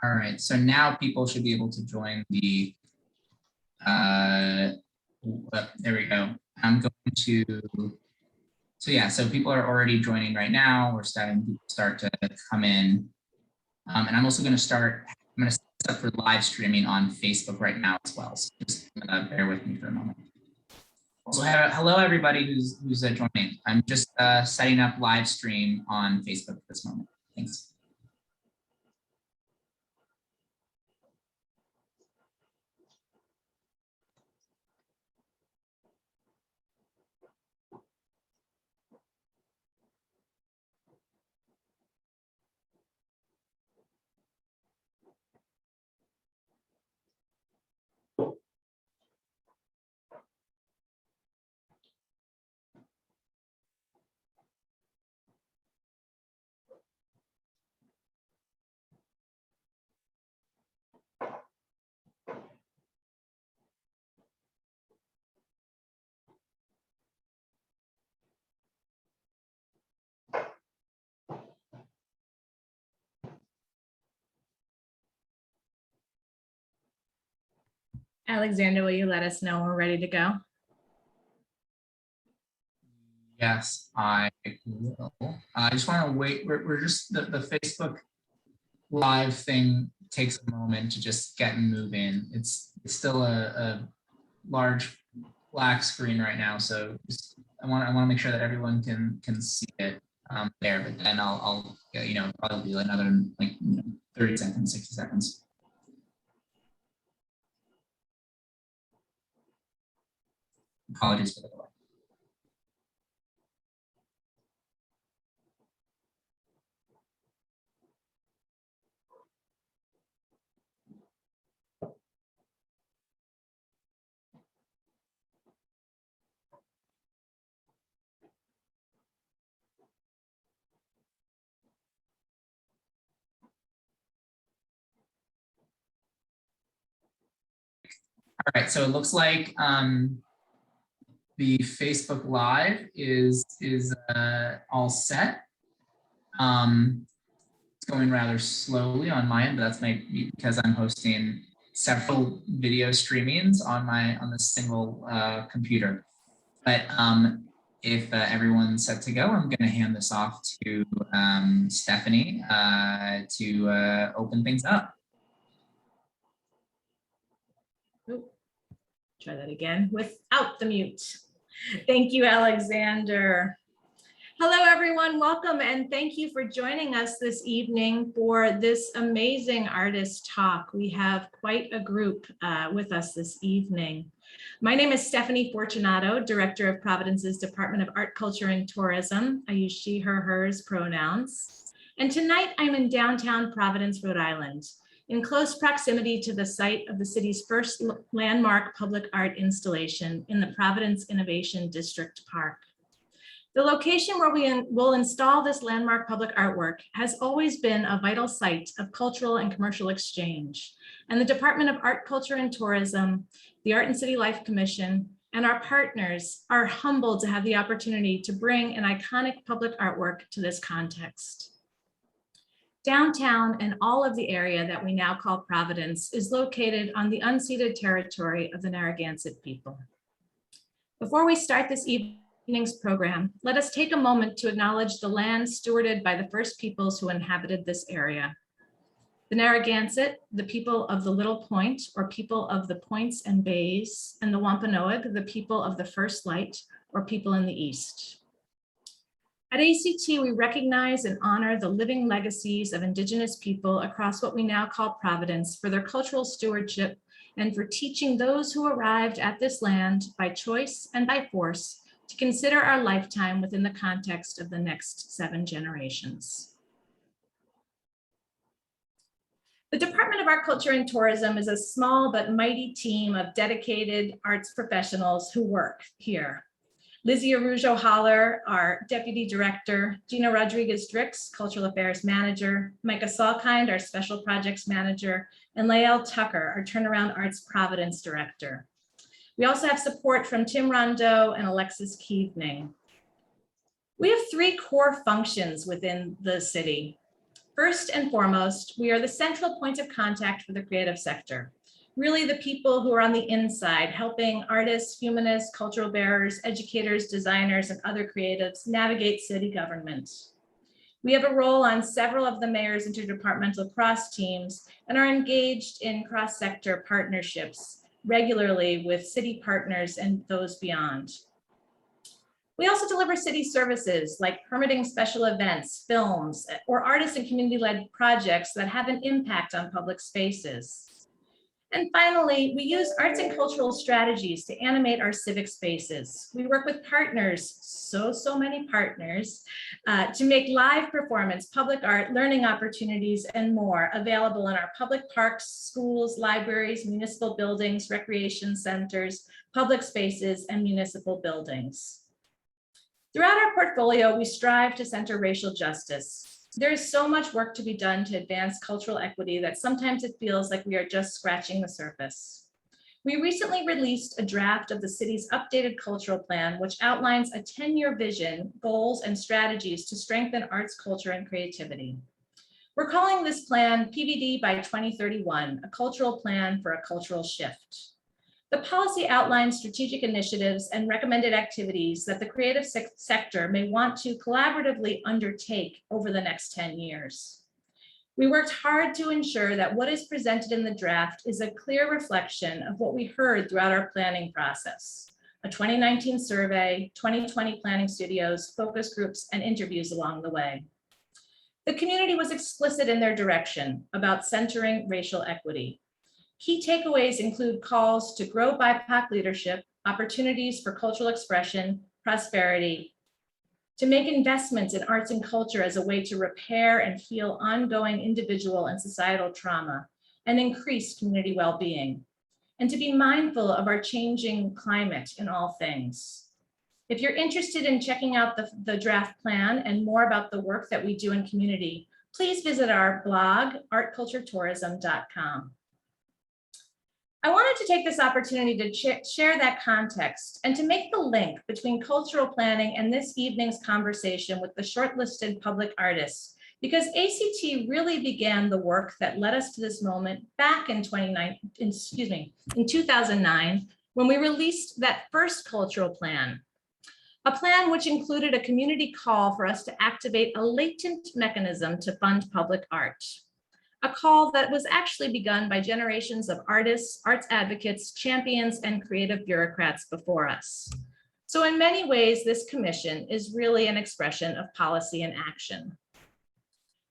All right, so now people should be able to join the, there we go. I'm going to, so yeah, so people are already joining right now. We're starting to start to come in. And I'm also going to start, I'm going to set up for live streaming on Facebook right now as well. So just bear with me for a moment. So hello, everybody who's joining. I'm just setting up live stream on Facebook at this moment. Thanks. Alexander, will you let us know when we're ready to go? Yes, I will. I just want to wait. We're just the Facebook live thing takes a moment to just get moving. It's still a large black screen right now, so just, I want to make sure that everyone can see it there. But then I'll probably do another 30 seconds, 60 seconds. Apologies for the delay. All right, so it looks like the Facebook Live is all set. It's going rather slowly on my end, but that's maybe because I'm hosting several video streamings on this single computer. But if everyone's set to go, I'm going to hand this off to Stephanie to open things up. Try that again without the mute. Thank you, Alexander. Hello, everyone. Welcome and thank you for joining us this evening for this amazing artist talk. We have quite a group with us this evening. My name is Stephanie Fortunato, Director of Providence's Department of Art, Culture, and Tourism. I use she, her, hers pronouns. And tonight I'm in downtown Providence, Rhode Island, in close proximity to the site of the city's first landmark public art installation in the Providence Innovation District Park. The location where we will install this landmark public artwork has always been a vital site of cultural and commercial exchange. And the Department of Art, Culture, and Tourism, the Art and City Life Commission, and our partners are humbled to have the opportunity to bring an iconic public artwork to this context. Downtown and all of the area that we now call Providence is located on the unceded territory of the Narragansett people. Before we start this evening's program, let us take a moment to acknowledge the land stewarded by the first peoples who inhabited this area. The Narragansett, the people of the Little Point, or people of the points and bays, and the Wampanoag, the people of the First Light, or people in the East. At ACT, we recognize and honor the living legacies of Indigenous people across what we now call Providence for their cultural stewardship and for teaching those who arrived at this land by choice and by force to consider our lifetime within the context of the next 7 generations. The Department of Art, Culture, and Tourism is a small but mighty team of dedicated arts professionals who work here. Lizzie Arujo-Haller, our Deputy Director, Gina Rodriguez-Drix, Cultural Affairs Manager, Micah Salkind, our Special Projects Manager, and Lael Tucker, our Turnaround Arts Providence Director. We also have support from Tim Rondeau and Alexis Keavening. We have 3 core functions within the city. First and foremost, we are the central point of contact for the creative sector. Really the people who are on the inside, helping artists, humanists, cultural bearers, educators, designers, and other creatives navigate city government. We have a role on several of the mayor's interdepartmental cross teams and are engaged in cross-sector partnerships regularly with city partners and those beyond. We also deliver city services like permitting special events, films, or artist and community-led projects that have an impact on public spaces. And finally, we use arts and cultural strategies to animate our civic spaces. We work with partners, so many partners, to make live performance, public art, learning opportunities, and more available in our public parks, schools, libraries, municipal buildings, recreation centers, public spaces, and municipal buildings. Throughout our portfolio, we strive to center racial justice. There is so much work to be done to advance cultural equity that sometimes it feels like we are just scratching the surface. We recently released a draft of the city's updated cultural plan, which outlines a 10-year vision, goals, and strategies to strengthen arts, culture, and creativity. We're calling this plan PVD by 2031, a cultural plan for a cultural shift. The policy outlines strategic initiatives and recommended activities that the creative sector may want to collaboratively undertake over the next 10 years. We worked hard to ensure that what is presented in the draft is a clear reflection of what we heard throughout our planning process. A 2019 survey, 2020 planning studios, focus groups, and interviews along the way. The community was explicit in their direction about centering racial equity. Key takeaways include calls to grow BIPOC leadership, opportunities for cultural expression, prosperity, to make investments in arts and culture as a way to repair and heal ongoing individual and societal trauma, and increase community well-being, and to be mindful of our changing climate in all things. If you're interested in checking out the draft plan and more about the work that we do in community, please visit our blog, artculturetourism.com. I wanted to take this opportunity to share that context and to make the link between cultural planning and this evening's conversation with the shortlisted public artists, because ACT really began the work that led us to this moment back in 2009, when we released that first cultural plan, a plan which included a community call for us to activate a latent mechanism to fund public art. A call that was actually begun by generations of artists, arts advocates, champions, and creative bureaucrats before us. So in many ways, this commission is really an expression of policy and action.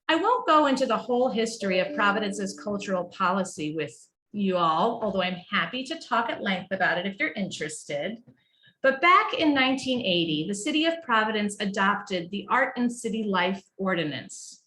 I won't go into the whole history of Providence's cultural policy with you all, although I'm happy to talk at length about it if you're interested. But back in 1980, the city of Providence adopted the Art and City Life Ordinance.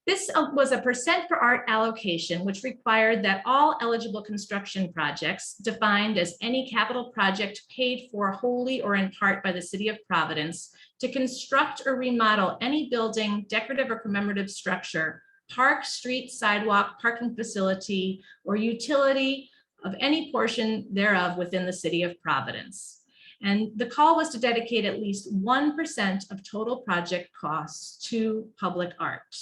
This was a percent per art allocation, which required that all eligible construction projects, defined as any capital project paid for wholly or in part by the city of Providence, to construct or remodel any building, decorative or commemorative structure, park, street, sidewalk, parking facility, or utility of any portion thereof within the city of Providence. And the call was to dedicate at least 1% of total project costs to public art.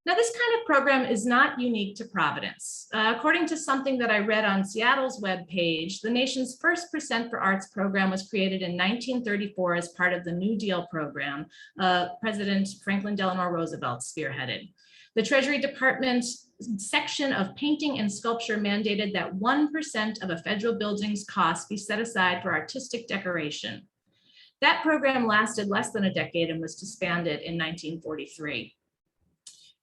Now, this kind of program is not unique to Providence. According to something that I read on Seattle's webpage, the nation's first Percent for Arts program was created in 1934 as part of the New Deal program, President Franklin Delano Roosevelt spearheaded. The Treasury Department section of painting and sculpture mandated that 1% of a federal building's cost be set aside for artistic decoration. That program lasted less than a decade and was disbanded in 1943.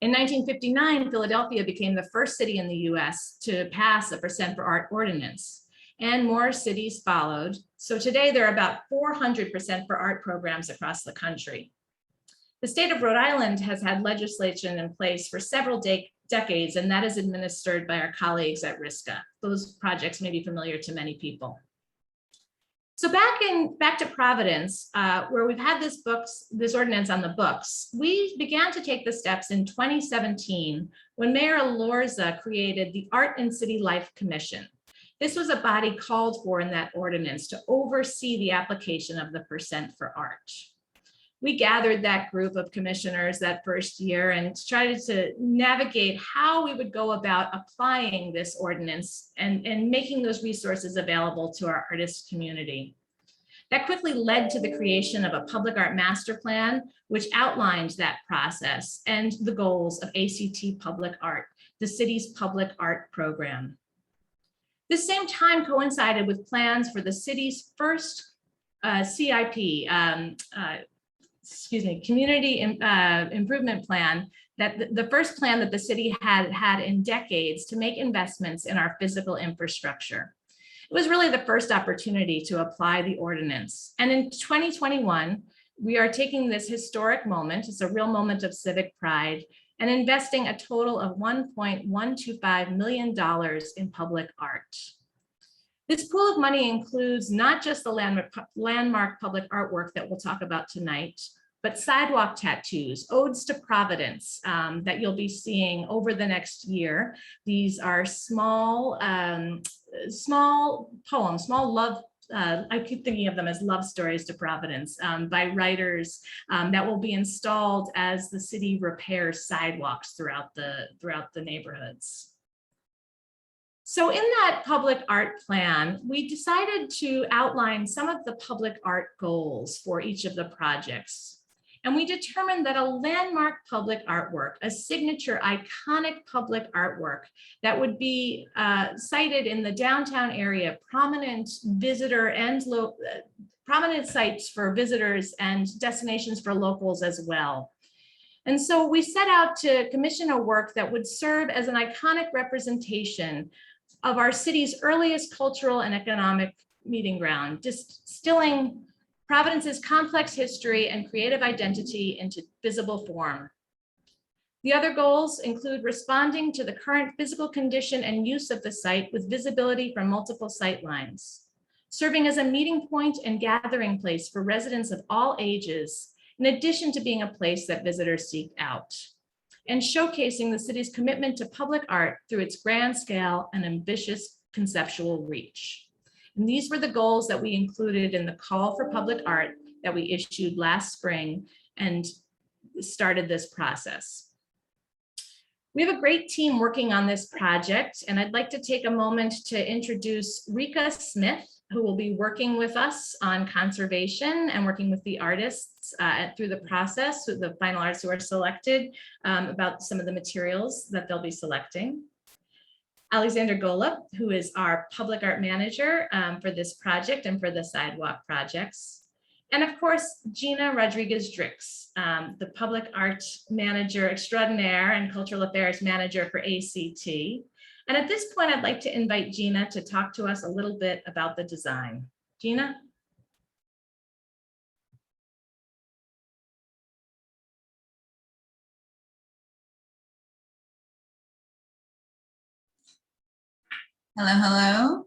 In 1959, Philadelphia became the first city in the US to pass a Percent for Art ordinance, and more cities followed. So today there are about 400 Percent for Art programs across the country. The state of Rhode Island has had legislation in place for several decades, and that is administered by our colleagues at RISCA. Those projects may be familiar to many people. So back to Providence, where we've had this ordinance on the books, we began to take the steps in 2017 when Mayor Alorza created the Art and City Life Commission. This was a body called for in that ordinance to oversee the application of the Percent for Art. we gathered that group of commissioners that first year and tried to navigate how we would go about applying this ordinance and making those resources available to our artist community. That quickly led to the creation of a public art master plan, which outlined that process and the goals of ACT Public Art, the city's public art program. This same time coincided with plans for the city's first CIP, community improvement plan, that the first plan that the city had in decades to make investments in our physical infrastructure. It was really the first opportunity to apply the ordinance. And in 2021, we are taking this historic moment, it's a real moment of civic pride, and investing a total of $1.125 million in public art. This pool of money includes not just the landmark public artwork that we'll talk about tonight, but sidewalk tattoos, odes to Providence that you'll be seeing over the next year. These are small poems, small love, I keep thinking of them as love stories to Providence by writers that will be installed as the city repairs sidewalks throughout the neighborhoods. So in that public art plan, we decided to outline some of the public art goals for each of the projects. And we determined that a landmark public artwork, a signature iconic public artwork that would be cited in the downtown area, prominent visitor and prominent sites for visitors and destinations for locals as well. And so we set out to commission a work that would serve as an iconic representation of our city's earliest cultural and economic meeting ground, distilling Providence's complex history and creative identity into visible form. The other goals include responding to the current physical condition and use of the site with visibility from multiple sight lines, serving as a meeting point and gathering place for residents of all ages, in addition to being a place that visitors seek out, and showcasing the city's commitment to public art through its grand scale and ambitious conceptual reach. And these were the goals that we included in the call for public art that we issued last spring and started this process. We have a great team working on this project, and I'd like to take a moment to introduce Rika Smith, who will be working with us on conservation and working with the artists through the process, with the final artists who are selected, about some of the materials that they'll be selecting. Alexander Golub, who is our public art manager for this project and for the sidewalk projects. And of course, Gina Rodriguez-Drix, the public art manager extraordinaire and cultural affairs manager for ACT. And at this point, I'd like to invite Gina to talk to us a little bit about the design. Gina? Hello, hello.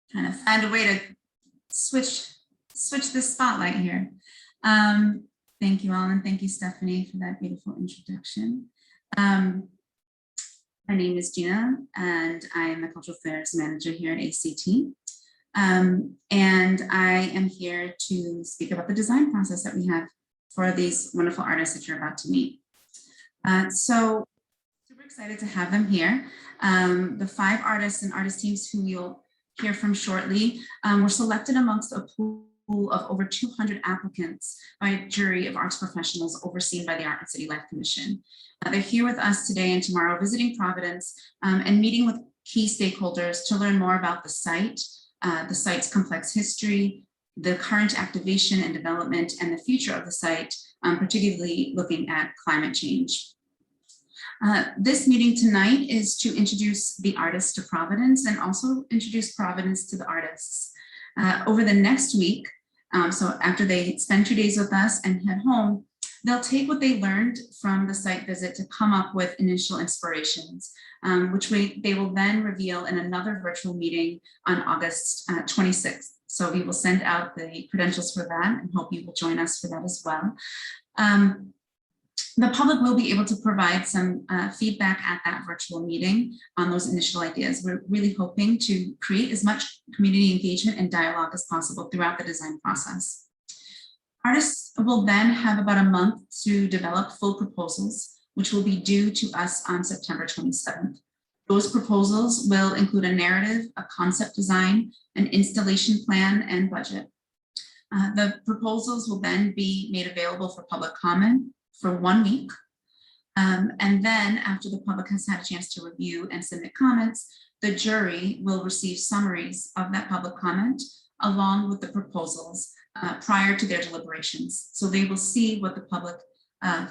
Trying to find a way to switch this spotlight here. Thank you all, and thank you, Stephanie, for that beautiful introduction. My name is Gina, and I am the Cultural Affairs Manager here at ACT. And I am here to speak about the design process that we have for these wonderful artists that you're about to meet. So super excited to have them here. The 5 artists and artist teams who you'll hear from shortly were selected amongst a pool of over 200 applicants by a jury of arts professionals overseen by the Art and City Life Commission. They're here with us today and tomorrow visiting Providence and meeting with key stakeholders to learn more about the site's complex history, the current activation and development, and the future of the site, particularly looking at climate change. This meeting tonight is to introduce the artists to Providence and also introduce Providence to the artists. Over the next week, so after they spend 2 days with us and head home, they'll take what they learned from the site visit to come up with initial inspirations, which they will then reveal in another virtual meeting on August 26th. So we will send out the credentials for that and hope you will join us for that as well. The public will be able to provide some feedback at that virtual meeting on those initial ideas. We're really hoping to create as much community engagement and dialogue as possible throughout the design process. Artists will then have about a month to develop full proposals, which will be due to us on September 27th. Those proposals will include a narrative, a concept design, an installation plan, and budget. The proposals will then be made available for public comment for 1 week. And then after the public has had a chance to review and submit comments, the jury will receive summaries of that public comment along with the proposals prior to their deliberations. So they will see what the public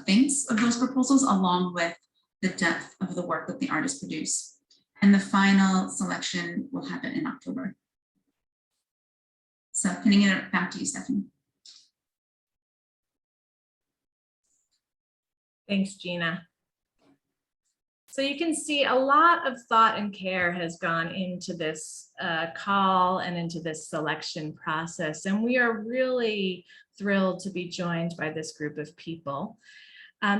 thinks of those proposals along with the depth of the work that the artists produce. And the final selection will happen in October. So handing it back to you, Stephanie. Thanks, Gina. So you can see a lot of thought and care has gone into this call and into this selection process. And we are really thrilled to be joined by this group of people.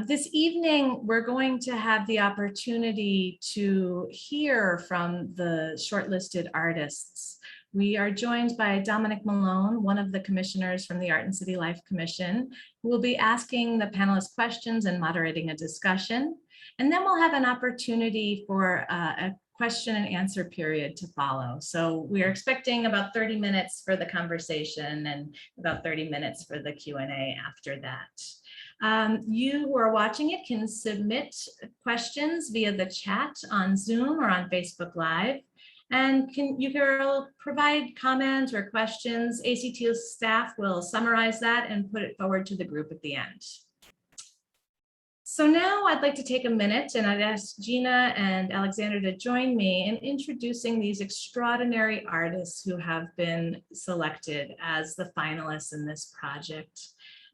This evening, we're going to have the opportunity to hear from the shortlisted artists. We are joined by Dominic Malone, one of the commissioners from the Art and City Life Commission, who will be asking the panelists questions and moderating a discussion. And then we'll have an opportunity for a question and answer period to follow. So we are expecting about 30 minutes for the conversation and about 30 minutes for the Q&A after that. You who are watching it can submit questions via the chat on Zoom or on Facebook Live. And you can provide comments or questions. ACT staff will summarize that and put it forward to the group at the end. So now I'd like to take a minute and I'd ask Gina and Alexander to join me in introducing these extraordinary artists who have been selected as the finalists in this project.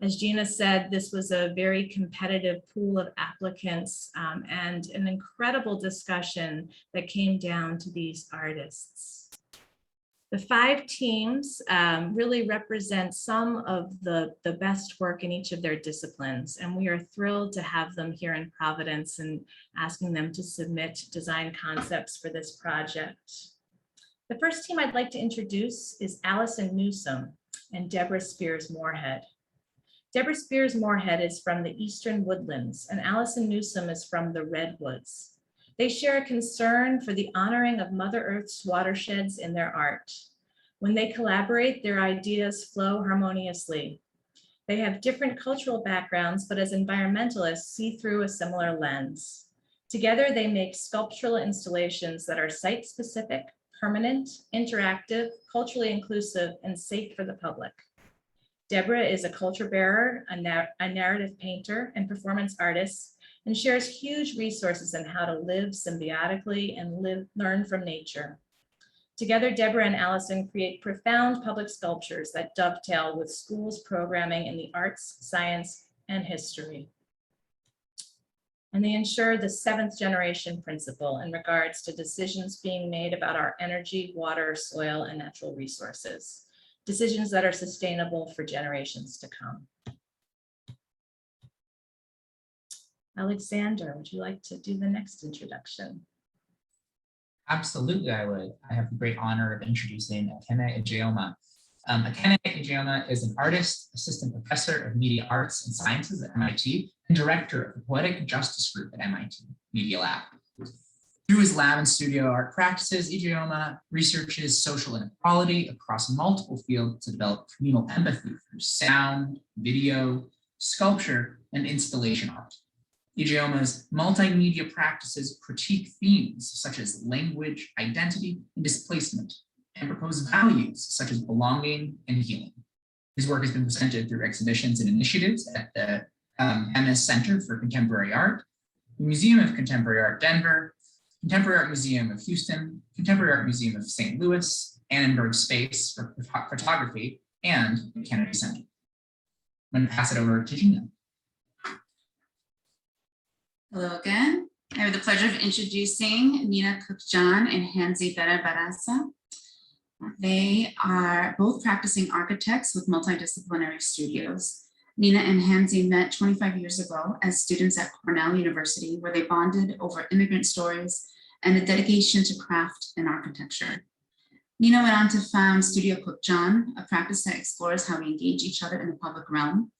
As Gina said, this was a very competitive pool of applicants and an incredible discussion that came down to these artists. The 5 teams really represent some of the best work in each of their disciplines, and we are thrilled to have them here in Providence and asking them to submit design concepts for this project. The first team I'd like to introduce is Allison Newsom and Deborah Spears-Moorhead. Deborah Spears-Moorhead is from the Eastern Woodlands, and Allison Newsom is from the Redwoods. They share a concern for the honoring of Mother Earth's watersheds in their art. When they collaborate, their ideas flow harmoniously. They have different cultural backgrounds, but as environmentalists, see through a similar lens. Together, they make sculptural installations that are site-specific, permanent, interactive, culturally inclusive, and safe for the public. Deborah is a culture bearer, a narrative painter, and performance artist, and shares huge resources on how to live symbiotically and learn from nature. Together, Deborah and Allison create profound public sculptures that dovetail with schools' programming in the arts, science, and history. And they ensure the 7th generation principle in regards to decisions being made about our energy, water, soil, and natural resources. Decisions that are sustainable for generations to come. Alexander, would you like to do the next introduction? Absolutely, I would. I have the great honor of introducing Ekene Ijeoma. Ekene Ijeoma is an artist, assistant professor of media arts and sciences at MIT, and director of the Poetic Justice Group at MIT Media Lab. Through his lab and studio art practices, Ijeoma researches social inequality across multiple fields to develop communal empathy through sound, video, sculpture, and installation art. Ijeoma's multimedia practices critique themes such as language, identity, and displacement, and propose values such as belonging and healing. His work has been presented through exhibitions and initiatives at the MS Center for Contemporary Art, the Museum of Contemporary Art Denver, Contemporary Art Museum of Houston, Contemporary Art Museum of St. Louis, Annenberg Space for Photography, and the Kennedy Center. I'm going to pass it over to Gina. Hello again. I have the pleasure of introducing Nina Cook-John and Hansi Barasa. They are both practicing architects with multidisciplinary studios. Nina and Hansi met 25 years ago as students at Cornell University, where they bonded over immigrant stories and a dedication to craft and architecture. Nina went on to found Studio Cook John, a practice that explores how we engage each other in the public realm,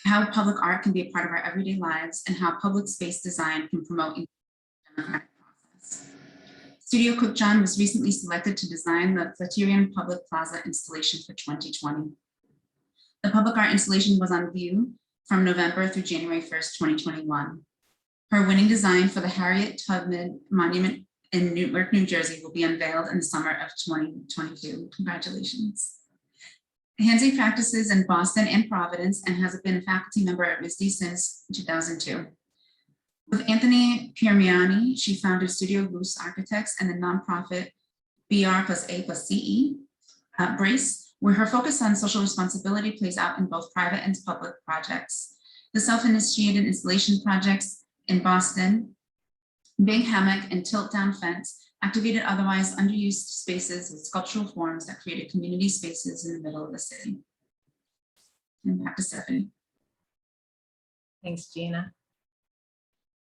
how public art can be a part of our everyday lives, and how public space design can promote a democratic process. Studio Cook John was recently selected to design the Flatiron Public Plaza installation for 2020. The public art installation was on view from November through January 1st, 2021. Her winning design for the Harriet Tubman Monument in Newark, New Jersey will be unveiled in the summer of 2022. Congratulations. Hansi practices in Boston and Providence and has been a faculty member at RISD since 2002. With Anthony Piermiani, she founded Studio Goose Architects and the nonprofit BR+A+CE Brace, where her focus on social responsibility plays out in both private and public projects. The self-initiated installation projects in Boston, Big Hammock and Tilt Down Fence, activated otherwise underused spaces with sculptural forms that created community spaces in the middle of the city. And back to Stephanie. Thanks, Gina.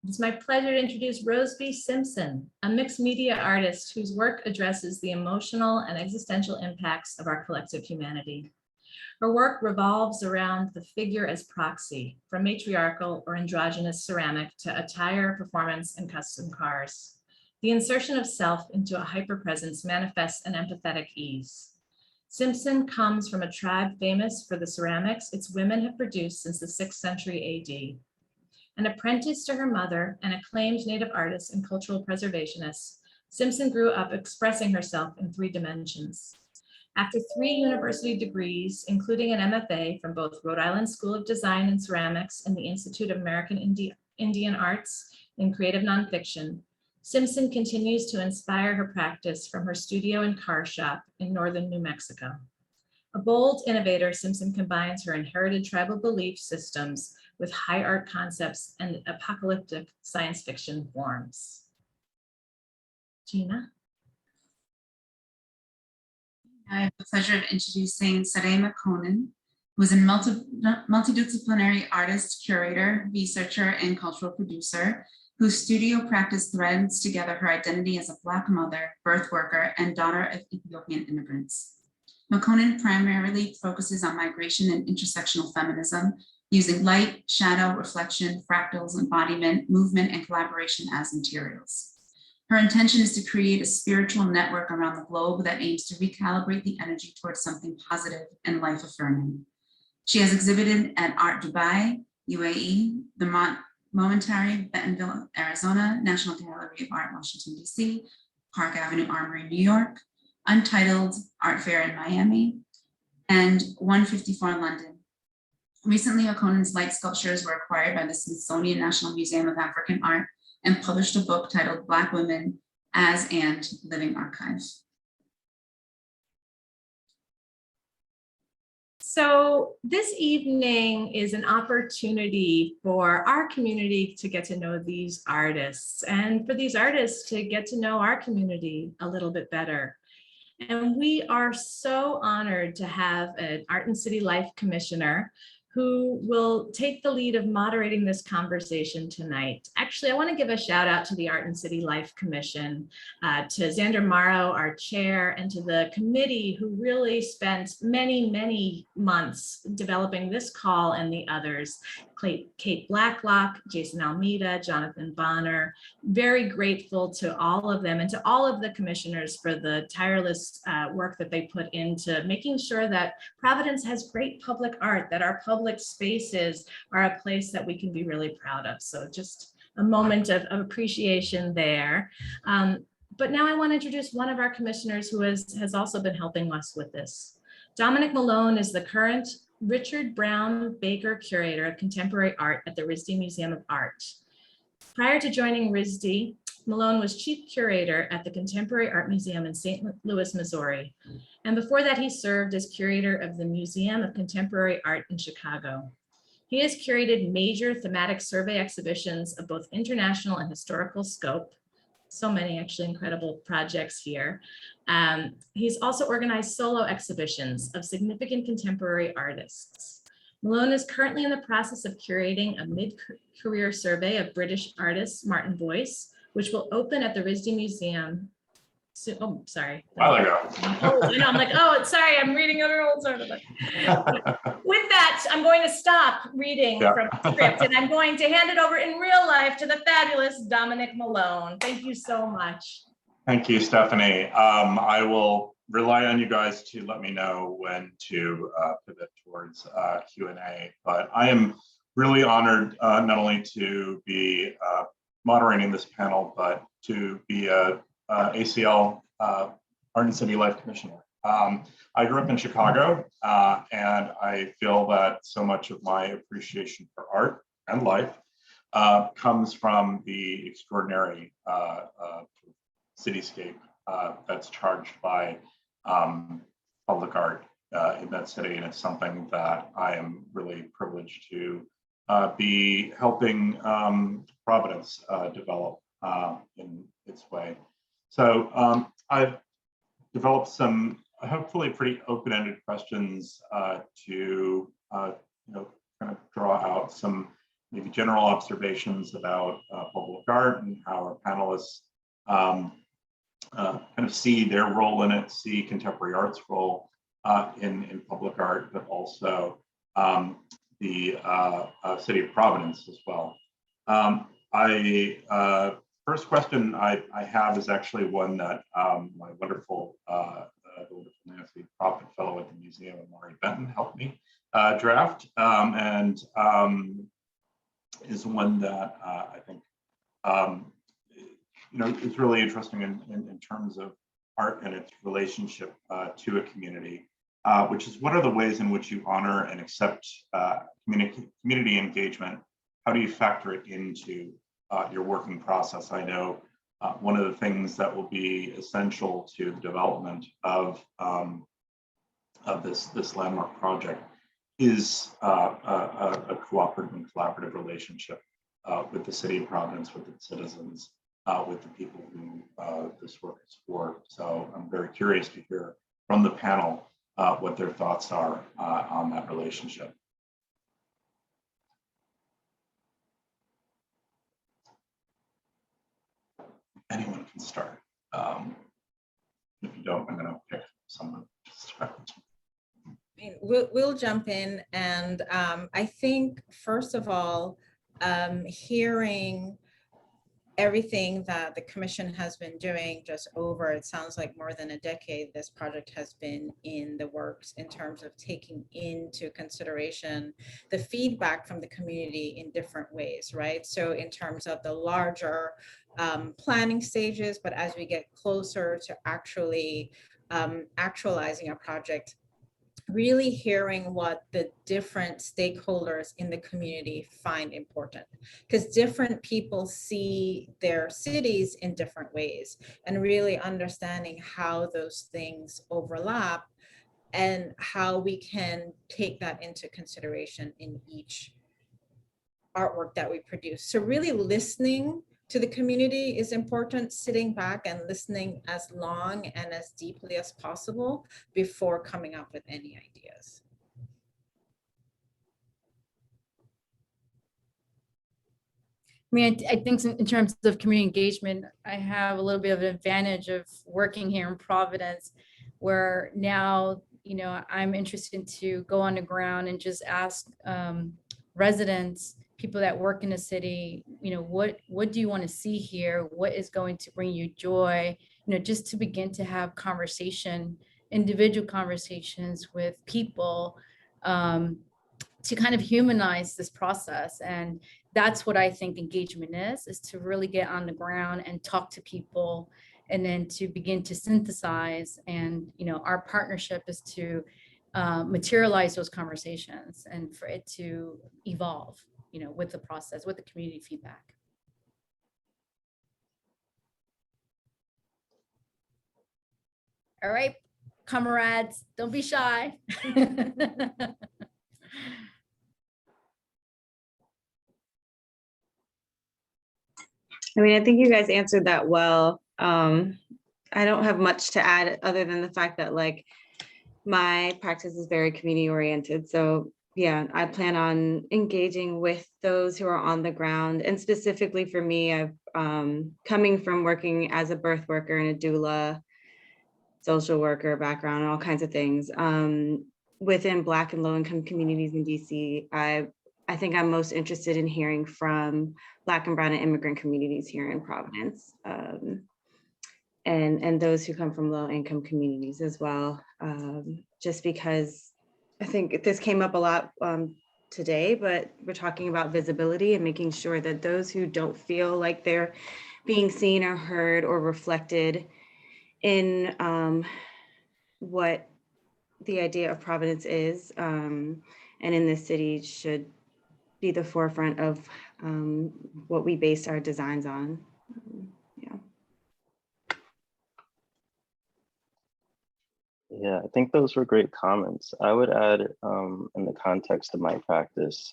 It's my pleasure to introduce Rose B. Simpson, a mixed media artist whose work addresses the emotional and existential impacts of our collective humanity. Her work revolves around the figure as proxy, from matriarchal or androgynous ceramic to attire, performance, and custom cars. The insertion of self into a hyperpresence manifests an empathetic ease. Simpson comes from a tribe famous for the ceramics its women have produced since the 6th century AD. An apprentice to her mother, an acclaimed native artist and cultural preservationist, Simpson grew up expressing herself in 3 dimensions. After 3 university degrees, including an MFA from both Rhode Island School of Design and Ceramics and the Institute of American Indian Arts in Creative Nonfiction, Simpson continues to inspire her practice from her studio and car shop in northern New Mexico. A bold innovator, Simpson combines her inherited tribal belief systems with high art concepts and apocalyptic science fiction forms. Gina? I have the pleasure of introducing Saree Makonnen, who is a multidisciplinary artist, curator, researcher, and cultural producer, whose studio practice threads together her identity as a Black mother, birth worker, and daughter of Ethiopian immigrants. Makonnen primarily focuses on migration and intersectional feminism, using light, shadow, reflection, fractals, embodiment, movement, and collaboration as materials. Her intention is to create a spiritual network around the globe that aims to recalibrate the energy towards something positive and life-affirming. She has exhibited at Art Dubai, UAE, the Momentary, Bentonville, Arizona, National Gallery of Art, Washington, DC, Park Avenue Armory, New York, Untitled Art Fair in Miami, and 154 London. Recently, Makonnen's light sculptures were acquired by the Smithsonian National Museum of African Art and published a book titled Black Women as and Living Archive. So this evening is an opportunity for our community to get to know these artists and for these artists to get to know our community a little bit better. And we are so honored to have an Art and City Life Commissioner who will take the lead of moderating this conversation tonight. Actually, I want to give a shout out to the Art and City Life Commission, to Xander Morrow, our chair, and to the committee who really spent many, many months developing this call and the others. Kate Blacklock, Jason Almeida, Jonathan Bonner. Very grateful to all of them and to all of the commissioners for the tireless work that they put into making sure that Providence has great public art, that our public spaces are a place that we can be really proud of. So just a moment of appreciation there. But now I want to introduce one of our commissioners who has also been helping us with this. Dominic Malone is the current Richard Brown Baker Curator of Contemporary Art at the RISD Museum of Art. Prior to joining RISD, Malone was Chief Curator at the Contemporary Art Museum in St. Louis, Missouri. And before that, he served as curator of the Museum of Contemporary Art in Chicago. He has curated major thematic survey exhibitions of both international and historical scope. So many actually incredible projects here. He's also organized solo exhibitions of significant contemporary artists. Malone is currently in the process of curating a mid-career survey of British artist Martin Boyce, which will open at the RISD Museum Oh, sorry. While ago. Oh, I know, I'm like, oh, sorry, I'm reading other old sort of. With that, I'm going to stop reading from the script and I'm going to hand it over in real life to the fabulous Dominic Malone. Thank you so much. Thank you, Stephanie. I will rely on you guys to let me know when to pivot towards Q&A, but I am really honored not only to be moderating this panel, but to be a ACL Art and City Life Commissioner. I grew up in Chicago, and I feel that so much of my appreciation for art and life comes from the extraordinary cityscape that's charged by public art in that city, and it's something that I am really privileged to be helping Providence develop in its way. So I've developed some hopefully pretty open-ended questions to kind of draw out some maybe general observations about public art and how our panelists kind of see their role in it, see contemporary art's role in public art, but also the city of Providence as well. First question I have is actually one that my wonderful Nancy Prophet Fellow at the Museum of Maury Benton helped me draft, and is one that I think is really interesting in terms of art and its relationship to a community, which is what are the ways in which you honor and accept community engagement? How do you factor it into your working process? I know one of the things that will be essential to the development of this landmark project is a cooperative and collaborative relationship with the city of Providence, with its citizens, with the people who this work is for. So I'm very curious to hear from the panel what their thoughts are on that relationship. Anyone can start. If you don't, I'm going to pick someone to start. We'll jump in, and I think first of all, hearing everything that the commission has been doing just over, it sounds like more than a decade, this project has been in the works in terms of taking into consideration the feedback from the community in different ways, right? So in terms of the larger planning stages, but as we get closer to actually actualizing a project, really hearing what the different stakeholders in the community find important, because different people see their cities in different ways, and really understanding how those things overlap and how we can take that into consideration in each artwork that we produce. So really listening to the community is important, sitting back and listening as long and as deeply as possible before coming up with any ideas. I mean, I think in terms of community engagement, I have a little bit of an advantage of working here in Providence, where now, I'm interested to go on the ground and just ask residents, people that work in the city, what do you want to see here? What is going to bring you joy? Just to begin to have individual conversations with people, to kind of humanize this process. And that's what I think engagement is to really get on the ground and talk to people, and then to begin to synthesize. And, our partnership is to materialize those conversations and for it to evolve, with the process, with the community feedback. All right, comrades, don't be shy. I mean, I think you guys answered that well. I don't have much to add other than the fact that my practice is very community oriented. So yeah, I plan on engaging with those who are on the ground. And specifically for me, I've coming from working as a birth worker and a doula, social worker background, all kinds of things. Within Black and low income communities in DC, I think I'm most interested in hearing from Black and Brown and immigrant communities here in Providence, and those who come from low income communities as well. Just because I think this came up a lot today, but we're talking about visibility and making sure that those who don't feel like they're being seen or heard or reflected in what the idea of Providence is, and in this city should be the forefront of what we base our designs on. Yeah. Yeah, I think those were great comments. I would add in the context of my practice,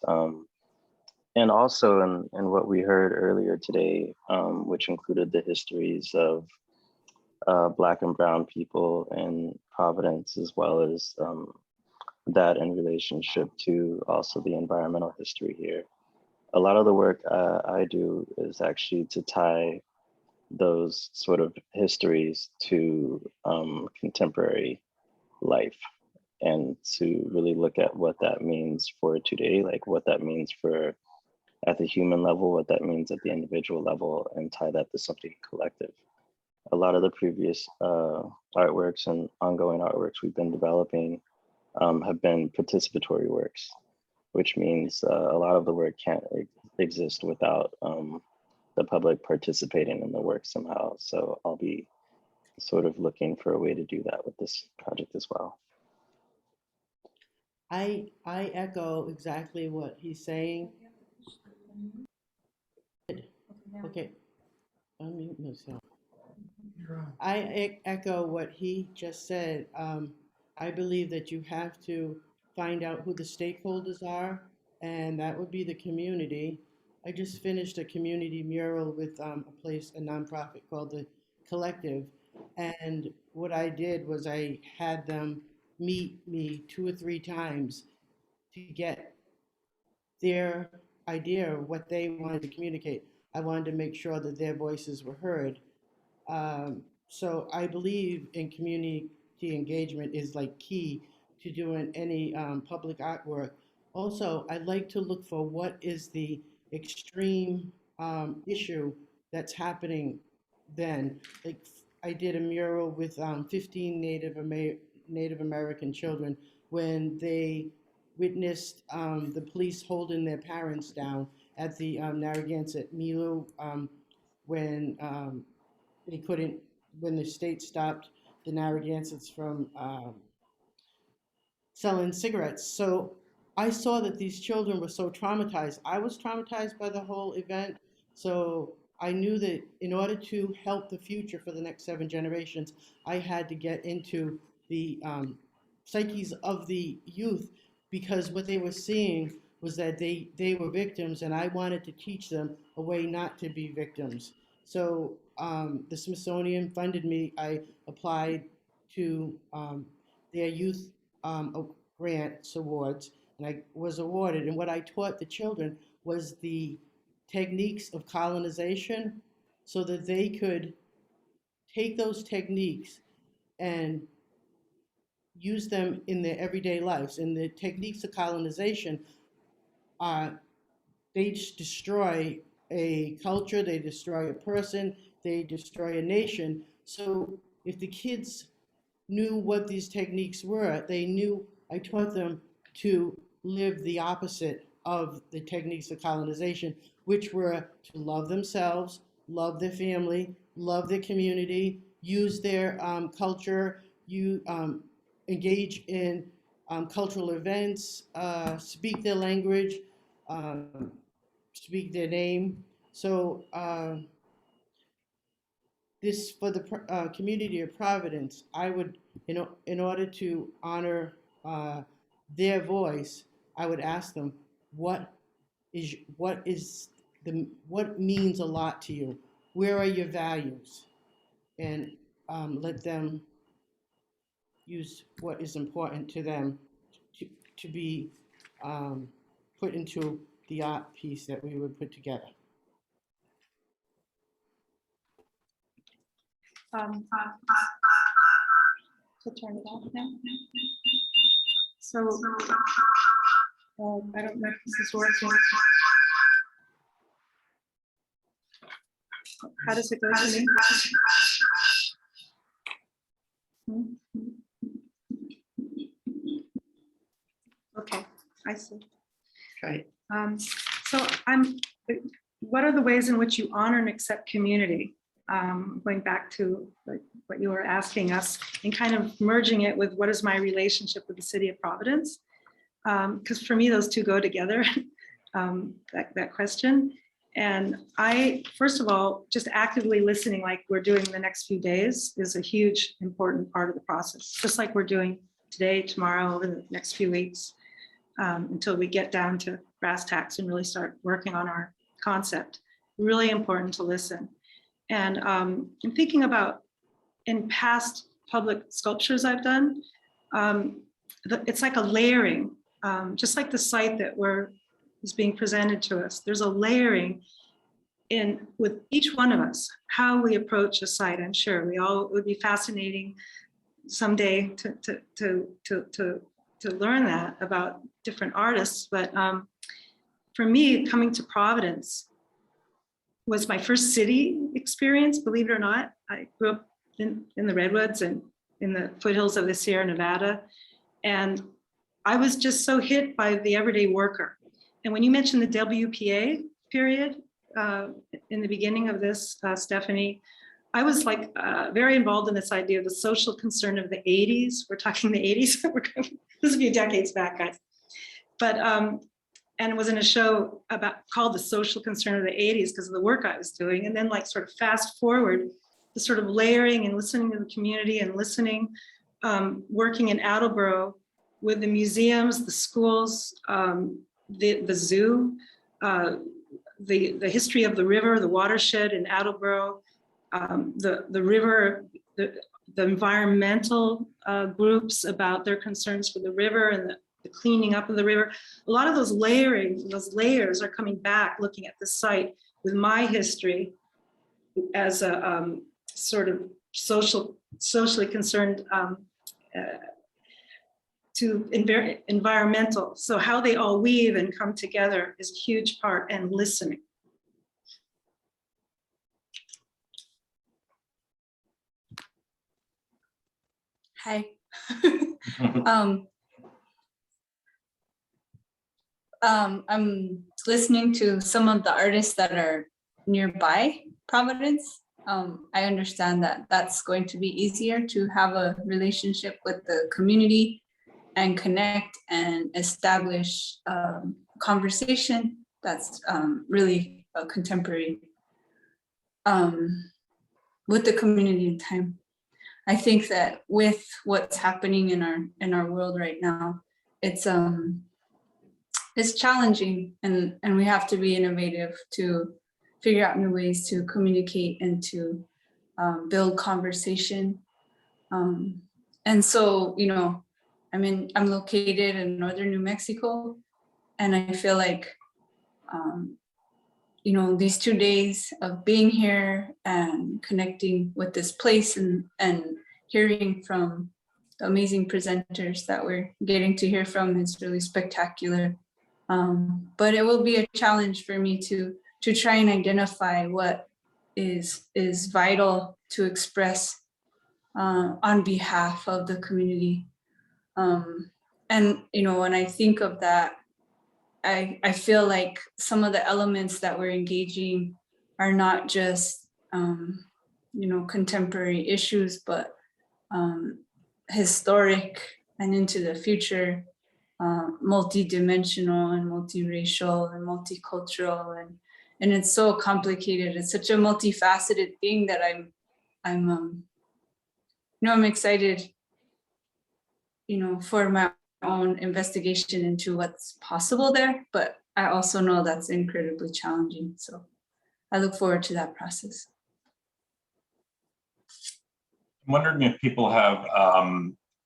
and also in what we heard earlier today, which included the histories of Black and Brown people in Providence, as well as that in relationship to also the environmental history here. A lot of the work I do is actually to tie those sort of histories to contemporary life, and to really look at what that means for today, like what that means for at the human level, what that means at the individual level, and tie that to something collective. A lot of the previous artworks and ongoing artworks we've been developing have been participatory works, which means a lot of the work can't exist without the public participating in the work somehow. So I'll be sort of looking for a way to do that with this project as well. I echo exactly what he's saying. Okay, unmute myself. Echo what he just said. I believe that you have to find out who the stakeholders are, and that would be the community. I just finished a community mural with a nonprofit called the Collective, and what I did was I had them meet me 2 or 3 times to get their idea of what they wanted to communicate. I wanted to make sure that their voices were heard. So I believe in community engagement is like key to doing any public artwork. Also, I like to look for what is the extreme issue that's happening then. Like I did a mural with 15 Native American children when they witnessed the police holding their parents down at the Narragansett Milu when they couldn't, when the state stopped the Narragansetts from selling cigarettes. So I saw that these children were so traumatized. I was traumatized by the whole event. So I knew that in order to help the future for the next 7 generations, I had to get into the psyches of the youth, because what they were seeing was that they were victims, and I wanted to teach them a way not to be victims. So the Smithsonian funded me. I applied to their youth grants awards, and I was awarded. And what I taught the children was the techniques of colonization, so that they could take those techniques and use them in their everyday lives. And the techniques of colonization are, they destroy a culture, they destroy a person, they destroy a nation. So if the kids knew what these techniques were, they knew, I taught them to live the opposite of the techniques of colonization, which were to love themselves, love their family, love their community, use their culture, engage in cultural events, speak their language, um, speak their name. So this, for the community of Providence, I would, in order to honor their voice, I would ask them, what means a lot to you? Where are your values? And let them use what is important to them to be put into the art piece that we would put together. To turn it off now. So, I don't know if this is working. How does it go to me? Okay, I see. Okay. So what are the ways in which you honor and accept community? Going back to what you were asking us and kind of merging it with what is my relationship with the city of Providence? Because for me, those two go together, that question. And I, first of all, just actively listening like we're doing the next few days is a huge, important part of the process, just like we're doing today, tomorrow, over the next few weeks, until we get down to brass tacks and really start working on our concept. Really important to listen. And I'm thinking about in past public sculptures I've done, it's like a layering, just like the site that is being presented to us. There's a layering in with each one of us, how we approach a site. I'm sure we all, it would be fascinating someday to learn that about different artists. But for me, coming to Providence was my first city experience, believe it or not. I grew up in the Redwoods and in the foothills of the Sierra Nevada. And I was just so hit by the everyday worker. And when you mentioned the WPA period in the beginning of this, Stephanie, I was like very involved in this idea of the social concern of the 80s. We're talking the 80s. This is a few decades back, guys. But, and it was in a show called The Social Concern of the 80s because of the work I was doing. And then like sort of fast forward, the sort of layering and listening to the community and listening, working in Attleboro with the museums, the schools, the zoo, the history of the river, the watershed in Attleboro, the river, the environmental groups about their concerns for the river and the cleaning up of the river. A lot of those layers are coming back, looking at the site with my history as a sort of socially concerned to environmental. So how they all weave and come together is a huge part, and listening. Hi. I'm listening to some of the artists that are nearby Providence. I understand that that's going to be easier to have a relationship with the community and connect and establish conversation that's really contemporary with the community in time. I think that with what's happening in our world right now, it's challenging, and we have to be innovative to figure out new ways to communicate and to build conversation. And so, you know, I'm located in northern New Mexico, and I feel like, you know, these 2 days of being here and connecting with this place and hearing from the amazing presenters that we're getting to hear from is really spectacular. But it will be a challenge for me to try and identify what is vital to express on behalf of the community. And, you know, when I think of that, I feel like some of the elements that we're engaging are not just, you know, contemporary issues, but historic and into the future, multidimensional and multiracial and multicultural, and it's so complicated. It's such a multifaceted thing that I'm excited, you know, for my own investigation into what's possible there, but I also know that's incredibly challenging. So I look forward to that process. I'm wondering if people have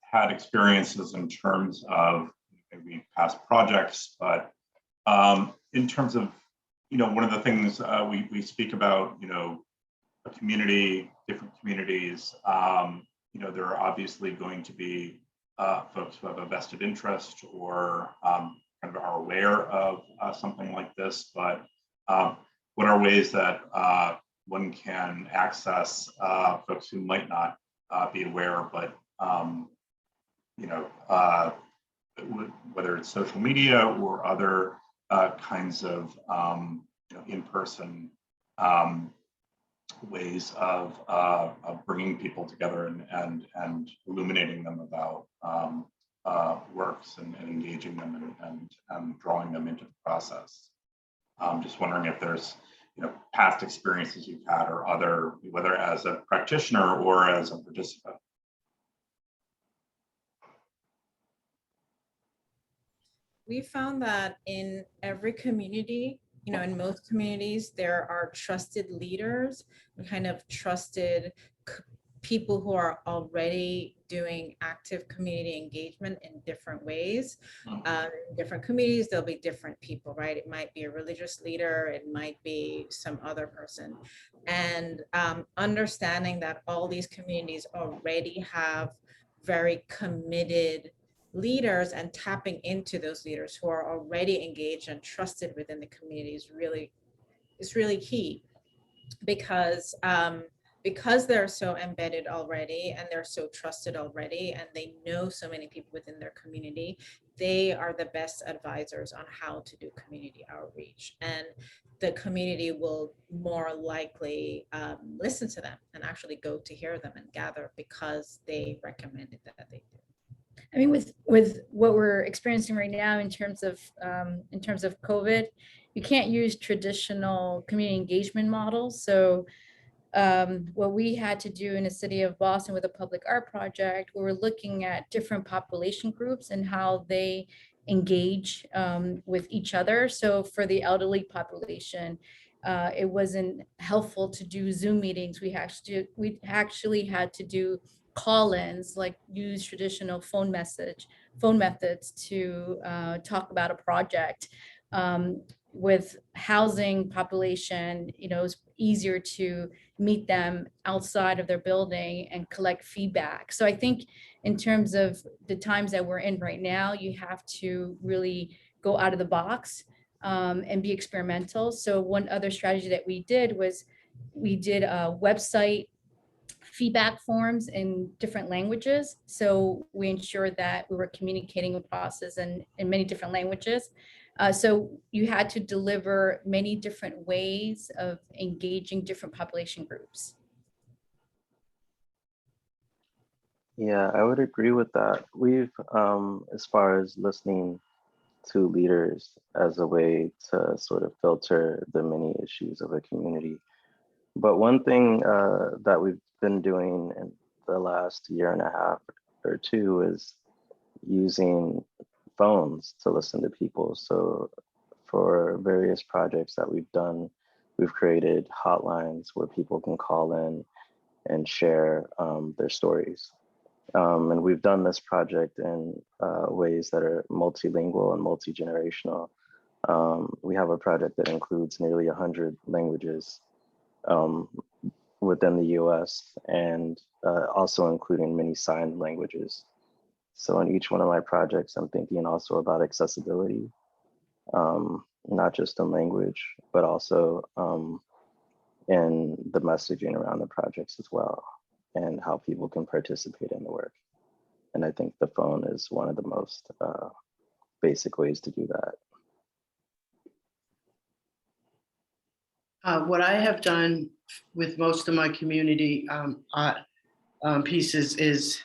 had experiences in terms of maybe past projects, but in terms of, one of the things we speak about, a community, different communities, there are obviously going to be folks who have a vested interest or kind of are aware of something like this, but what are ways that one can access folks who might not be aware, but whether it's social media or other kinds of in-person ways of bringing people together and illuminating them about works and engaging them and drawing them into the process. Just wondering if there's past experiences you've had or other, whether as a practitioner or as a participant. We found that in every community, in most communities, there are trusted leaders, kind of trusted people who are already doing active community engagement in different ways. In different communities, there'll be different people, right? It might be a religious leader, it might be some other person. And understanding that all these communities already have very committed leaders and tapping into those leaders who are already engaged and trusted within the community is really key, because they're so embedded already and they're so trusted already and they know so many people within their community. They are the best advisors on how to do community outreach, and the community will more likely listen to them and actually go to hear them and gather because they recommended that they do. I mean, with what we're experiencing right now in terms of COVID, you can't use traditional community engagement models. So what we had to do in the city of Boston with a public art project, we were looking at different population groups and how they engage with each other. So for the elderly population, it wasn't helpful to do Zoom meetings. We actually had to do call-ins, like use traditional phone methods to talk about a project. With housing population, it's easier to meet them outside of their building and collect feedback. So I think in terms of the times that we're in right now, you have to really go out of the box and be experimental. So one other strategy that we did was we did a website feedback forms in different languages. So we ensured that we were communicating with process in many different languages. So you had to deliver many different ways of engaging different population groups. Yeah, I would agree with that. We've, as far as listening to leaders as a way to sort of filter the many issues of a community. But one thing that we've been doing in the last year and a half or two is using phones to listen to people. So for various projects that we've done, we've created hotlines where people can call in and share their stories. And we've done this project in ways that are multilingual and multi-generational. We have a project that includes nearly 100 languages within the US, and also including many signed languages. So in each one of my projects, I'm thinking also about accessibility, not just in language, but also in the messaging around the projects as well, and how people can participate in the work. And I think the phone is one of the most basic ways to do that. What I have done with most of my community art pieces is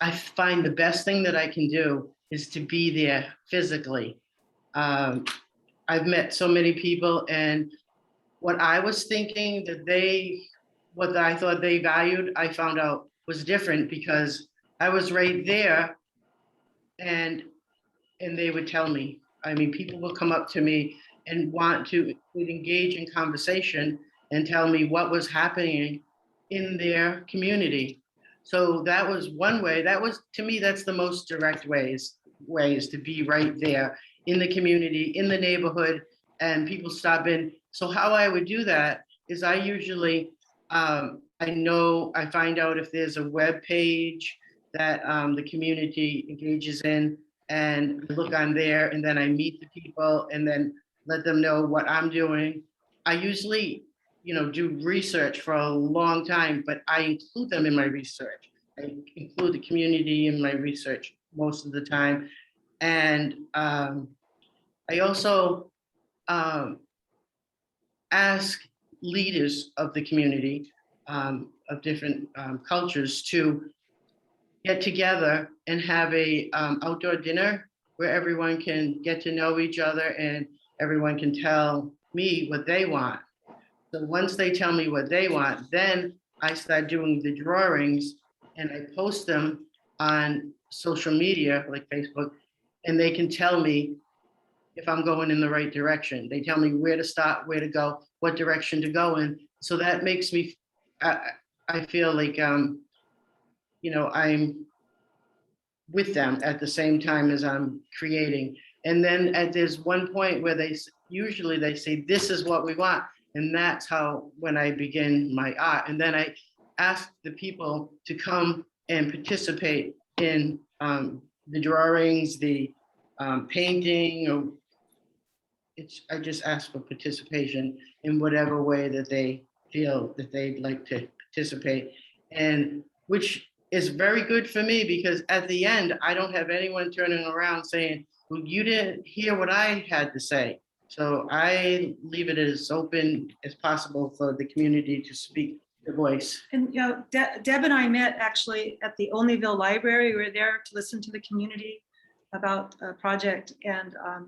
I find the best thing that I can do is to be there physically. I've met so many people, and what I was thinking that what I thought they valued, I found out was different because I was right there, and they would tell me. I mean, people will come up to me and want to engage in conversation and tell me what was happening in their community. So that was one way. That was, to me, that's the most direct ways way is to be right there in the community, in the neighborhood, and people stop in. So how I would do that is I usually, I find out if there's a web page that the community engages in, and I look on there, and then I meet the people and then let them know what I'm doing. I usually, do research for a long time, but I include them in my research. I include the community in my research most of the time. And I also ask leaders of the community, of different cultures, to get together and have a outdoor dinner where everyone can get to know each other and everyone can tell me what they want. So once they tell me what they want, then I start doing the drawings and I post them on social media like Facebook, and they can tell me if I'm going in the right direction. They tell me where to stop, where to go, what direction to go in. So that makes me, I feel like, I'm with them at the same time as I'm creating. And then there's one point where usually they say, this is what we want. And that's how, when I begin my art. And then I ask the people to come and participate in the drawings, the painting, or I just ask for participation in whatever way that they feel that they'd like to participate. And which is very good for me, because at the end, I don't have anyone turning around saying, well, you didn't hear what I had to say. So I leave it as open as possible for the community to speak their voice. And Deb and I met actually at the Olneyville Library. We were there to listen to the community about a project and a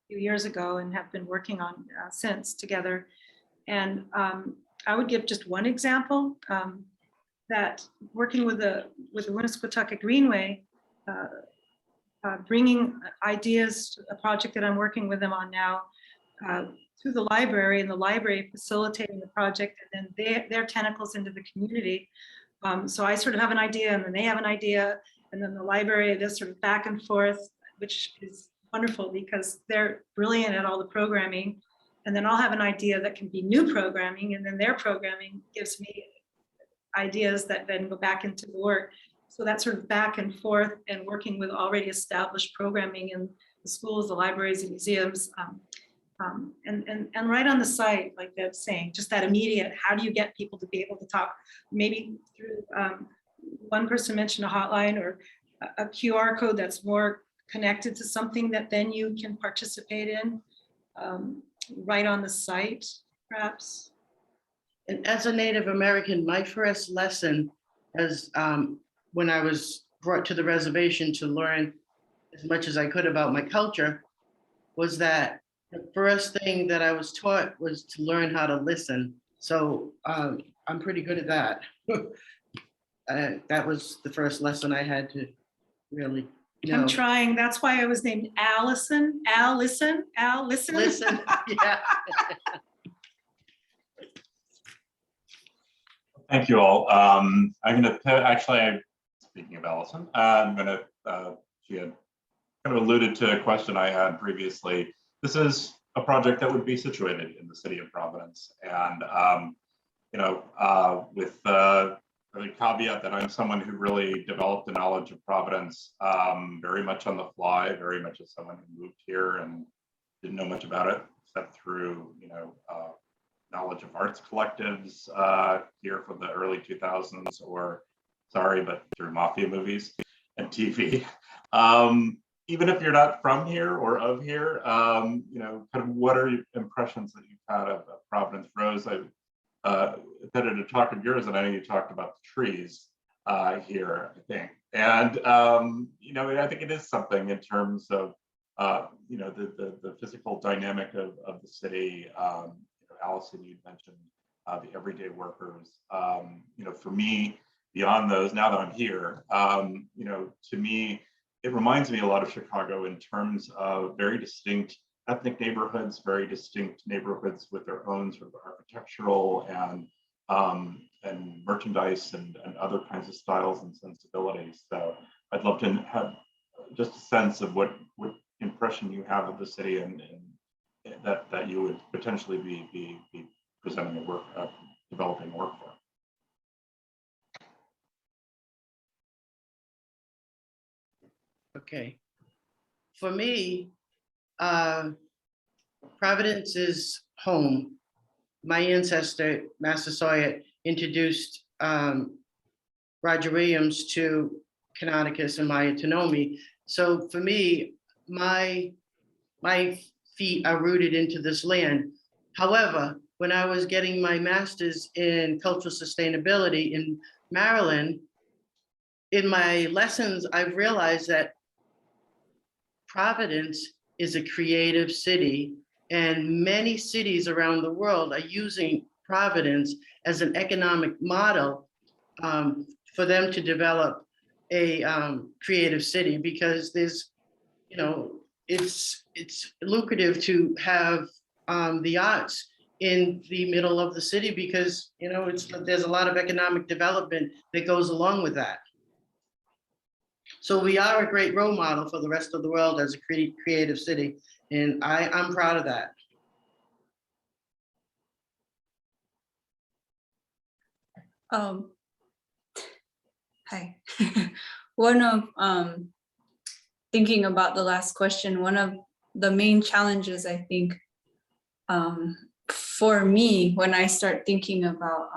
few years ago, and have been working on since together. And I would give just one example, that working with the Winnesquatucket Greenway, bringing ideas, a project that I'm working with them on now, to the library, and the library facilitating the project, and then their tentacles into the community. So I sort of have an idea, and then they have an idea, and then the library does sort of back and forth, which is wonderful because they're brilliant at all the programming. And then I'll have an idea that can be new programming, and then their programming gives me ideas that then go back into the work. So that sort of back and forth, and working with already established programming in the schools, the libraries, and museums, and right on the site, like Deb's saying, just that immediate, how do you get people to be able to talk? Maybe through, one person mentioned a hotline or a QR code that's more connected to something that then you can participate in, right on the site, perhaps. And as a Native American, my first lesson as when I was brought to the reservation to learn as much as I could about my culture, was that the first thing that I was taught was to learn how to listen. So I'm pretty good at that. That was the first lesson I had to really know. I'm trying. That's why I was named Allison. Al, listen. Al, listen. Listen, yeah. Thank you all. I'm going to actually, speaking of Allison, I'm going to, she had kind of alluded to a question I had previously. This is a project that would be situated in the city of Providence. And, with the caveat that I'm someone who really developed a knowledge of Providence very much on the fly, very much as someone who moved here and didn't know much about it, except through, knowledge of arts collectives here from the early 2000s, or sorry, but through mafia movies and TV. Even if you're not from here or of here, kind of what are your impressions that you've had of Providence? Rose, I attended a talk of yours, and I know you talked about the trees here, I think. And, I think it is something in terms of, the physical dynamic of the city. Allison, you mentioned the everyday workers. For me, beyond those, now that I'm here, to me, it reminds me a lot of Chicago in terms of very distinct ethnic neighborhoods, very distinct neighborhoods with their own sort of architectural and merchandise and other kinds of styles and sensibilities. So I'd love to just a sense of what impression you have of the city and that you would potentially be presenting a work, developing work for. Okay. For me, Providence is home. My ancestor, Master Sawyer, introduced Roger Williams to Canonicus and Maya Tonomi. So for me, my feet are rooted into this land. However, when I was getting my master's in cultural sustainability in Maryland, in my lessons, I've realized that Providence is a creative city, and many cities around the world are using Providence as an economic model for them to develop a creative city, because there's, you know, it's lucrative to have the arts in the middle of the city, because, you know, there's a lot of economic development that goes along with that. So we are a great role model for the rest of the world as a creative city, and I'm proud of that. Hi. One of thinking about the last question, one of the main challenges, I think, for me, when I start thinking about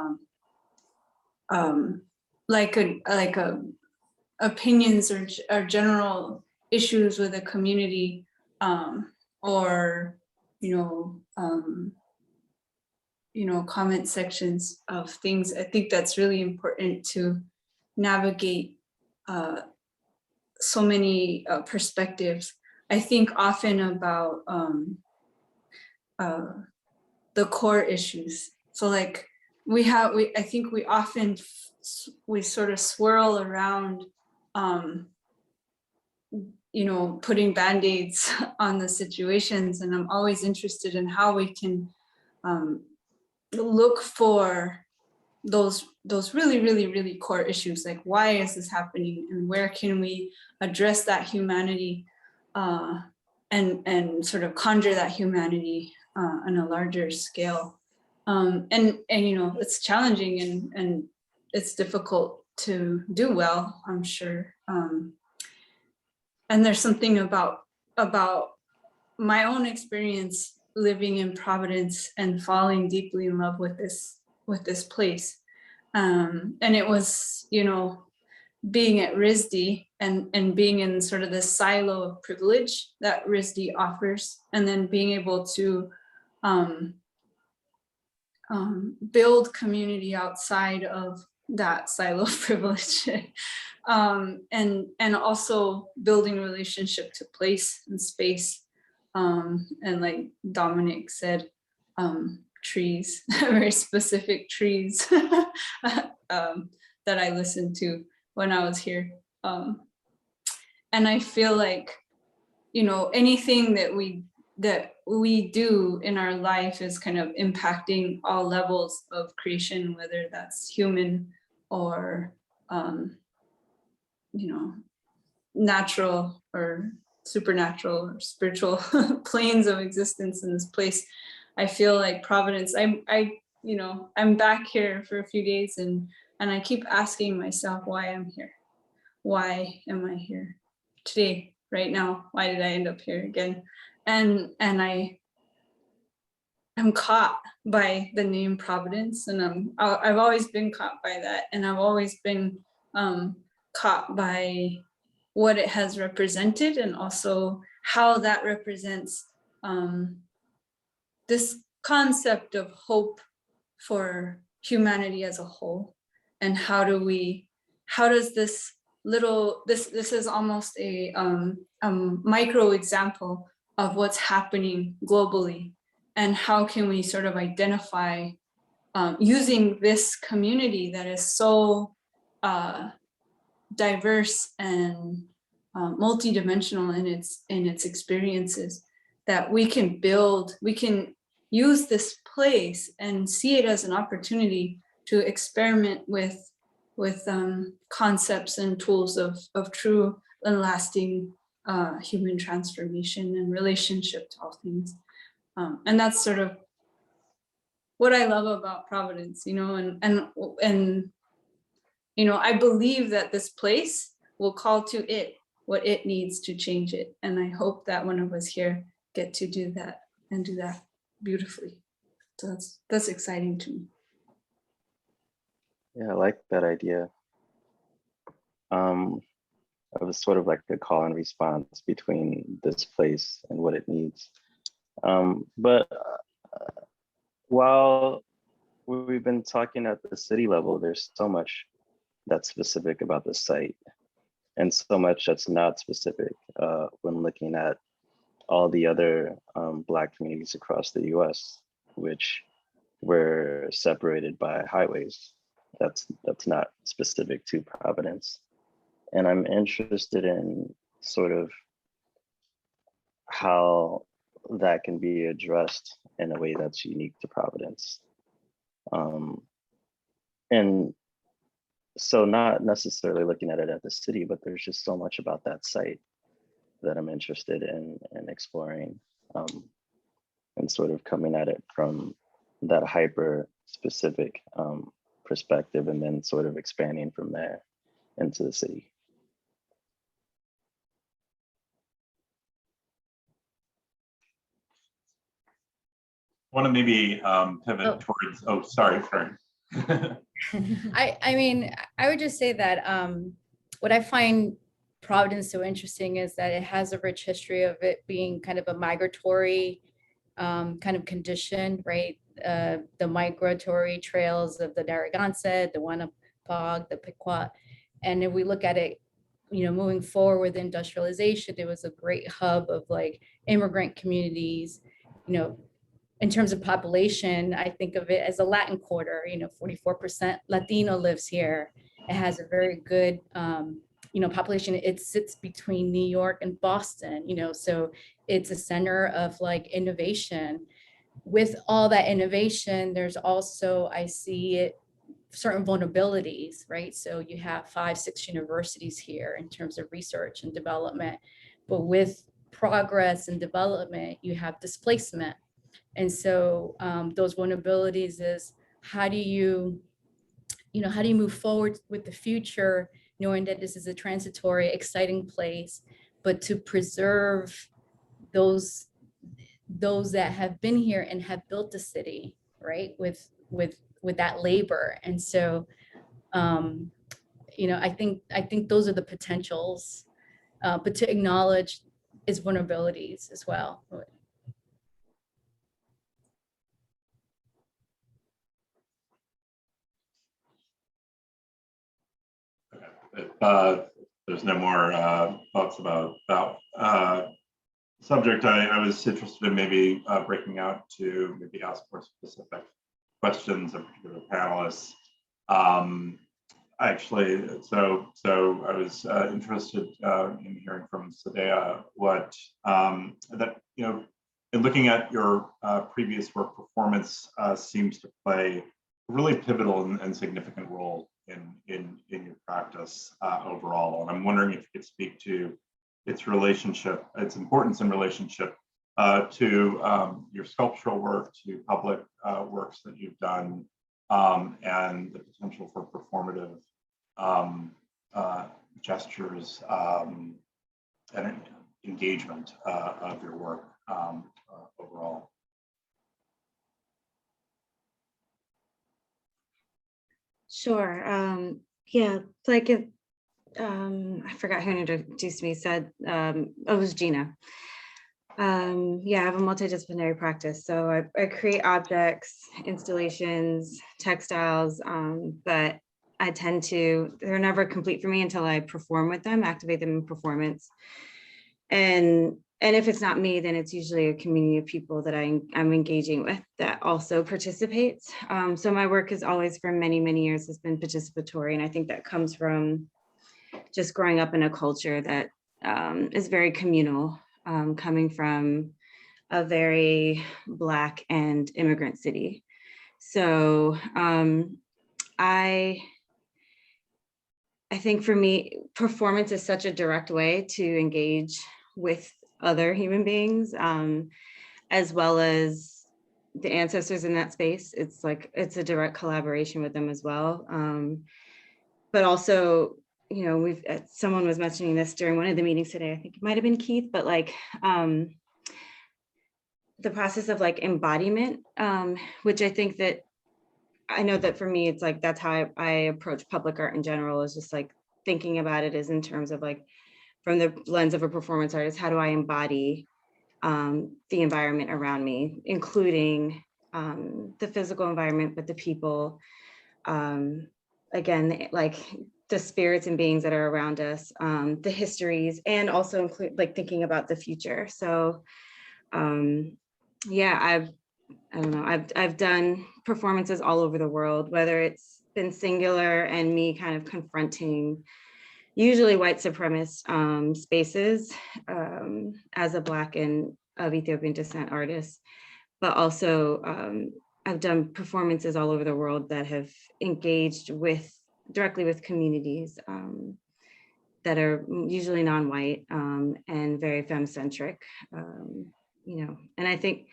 opinions or general issues with a community, or comment sections of things, I think that's really important to navigate so many perspectives. I think often about the core issues. So like I think we often sort of swirl around putting band-aids on the situations, and I'm always interested in how we can look for those really, really, really core issues, like why is this happening and where can we address that humanity and sort of conjure that humanity on a larger scale. And it's challenging and it's difficult to do well, I'm sure. And there's something about my own experience living in Providence and falling deeply in love with this place. And it was, being at RISD and being in sort of this silo of privilege that RISD offers, and then being able to build community outside of that silo of privilege, and also building relationship to place and space, and like Dominic said, trees, very specific trees that I listened to when I was here. And I feel like, anything that we do in our life is kind of impacting all levels of creation, whether that's human or, natural or supernatural or spiritual planes of existence in this place. I feel like Providence, I'm back here for a few days and I keep asking myself why I'm here. Why am I here today, right now? Why did I end up here again? And I am caught by the name Providence, and I've always been caught by that, and I've always been caught by what it has represented, and also how that represents this concept of hope for humanity as a whole. And how does this is almost a micro example of what's happening globally, and how can we sort of identify using this community that is so diverse and multidimensional in its experiences, that we can use this place and see it as an opportunity to experiment with concepts and tools of true and lasting human transformation and relationship to all things. And that's sort of what I love about Providence, you know, and you know, I believe that this place will call to it what it needs to change it. And I hope that one of us here get to do that and do that beautifully. So that's exciting to me. Yeah, I like that idea. It was sort of like a call and response between this place and what it needs. But while we've been talking at the city level, there's so much that's specific about the site and so much that's not specific when looking at all the other Black communities across the US, which were separated by highways. That's not specific to Providence. And I'm interested in sort of how that can be addressed in a way that's unique to Providence. And so not necessarily looking at it at the city, but there's just so much about that site that I'm interested in exploring and sort of coming at it from that hyper specific perspective and then sort of expanding from there into the city. I want to maybe pivot towards, oh, sorry. I mean, I would just say that what I find Providence so interesting is that it has a rich history of it being kind of a migratory kind of condition, right? The migratory trails of the Narragansett, the Winnebago, the Pequot. And if we look at it, you know, moving forward with industrialization, it was a great hub of like immigrant communities, you know. In terms of population, I think of it as a Latin quarter, you know, 44% Latino lives here. It has a very good, you know, population. It sits between New York and Boston, you know, so it's a center of like innovation. With all that innovation, there's also, I see it, certain vulnerabilities, right? So you have 5-6 universities here in terms of research and development, but with progress and development, you have displacement. And so those vulnerabilities is how do you move forward with the future, knowing that this is a transitory, exciting place, but to preserve those that have been here and have built the city, right? With that labor. And so, you know, I think those are the potentials, but to acknowledge its vulnerabilities as well. If there's no more thoughts about that subject, I was interested in maybe breaking out to maybe ask more specific questions of particular panelists. Actually, so I was interested in hearing from Sadea what that, you know, in looking at your previous work, performance seems to play a really pivotal and significant role in your practice overall. And I'm wondering if you could speak to its relationship, its importance in relationship to your sculptural work, to public works that you've done, and the potential for performative gestures and engagement of your work overall. Sure. Yeah, like it, I forgot who introduced me, said, it was Gina. Yeah, I have a multidisciplinary practice. So I create objects, installations, textiles, but I tend to, they're never complete for me until I perform with them, activate them in performance. And if it's not me, then it's usually a community of people that I'm engaging with that also participates. So my work is always, for many, many years, has been participatory. And I think that comes from just growing up in a culture that is very communal, coming from a very Black and immigrant city. So I think for me, performance is such a direct way to engage with other human beings, as well as the ancestors in that space. It's like, it's a direct collaboration with them as well. But also, you know, someone was mentioning this during one of the meetings today, I think it might've been Keith, but like, the process of like embodiment, which I think that, I know that for me, it's like, that's how I approach public art in general, is just like thinking about it as in terms of like, from the lens of a performance artist, how do I embody the environment around me, including the physical environment, but the people, again, like the spirits and beings that are around us, the histories, and also include like thinking about the future. So yeah, I don't know, I've done performances all over the world, whether it's been singular and me kind of confronting usually white supremacist spaces as a Black and of Ethiopian descent artist, but also I've done performances all over the world that have engaged directly with communities that are usually non-white and very femme-centric, you know, and I think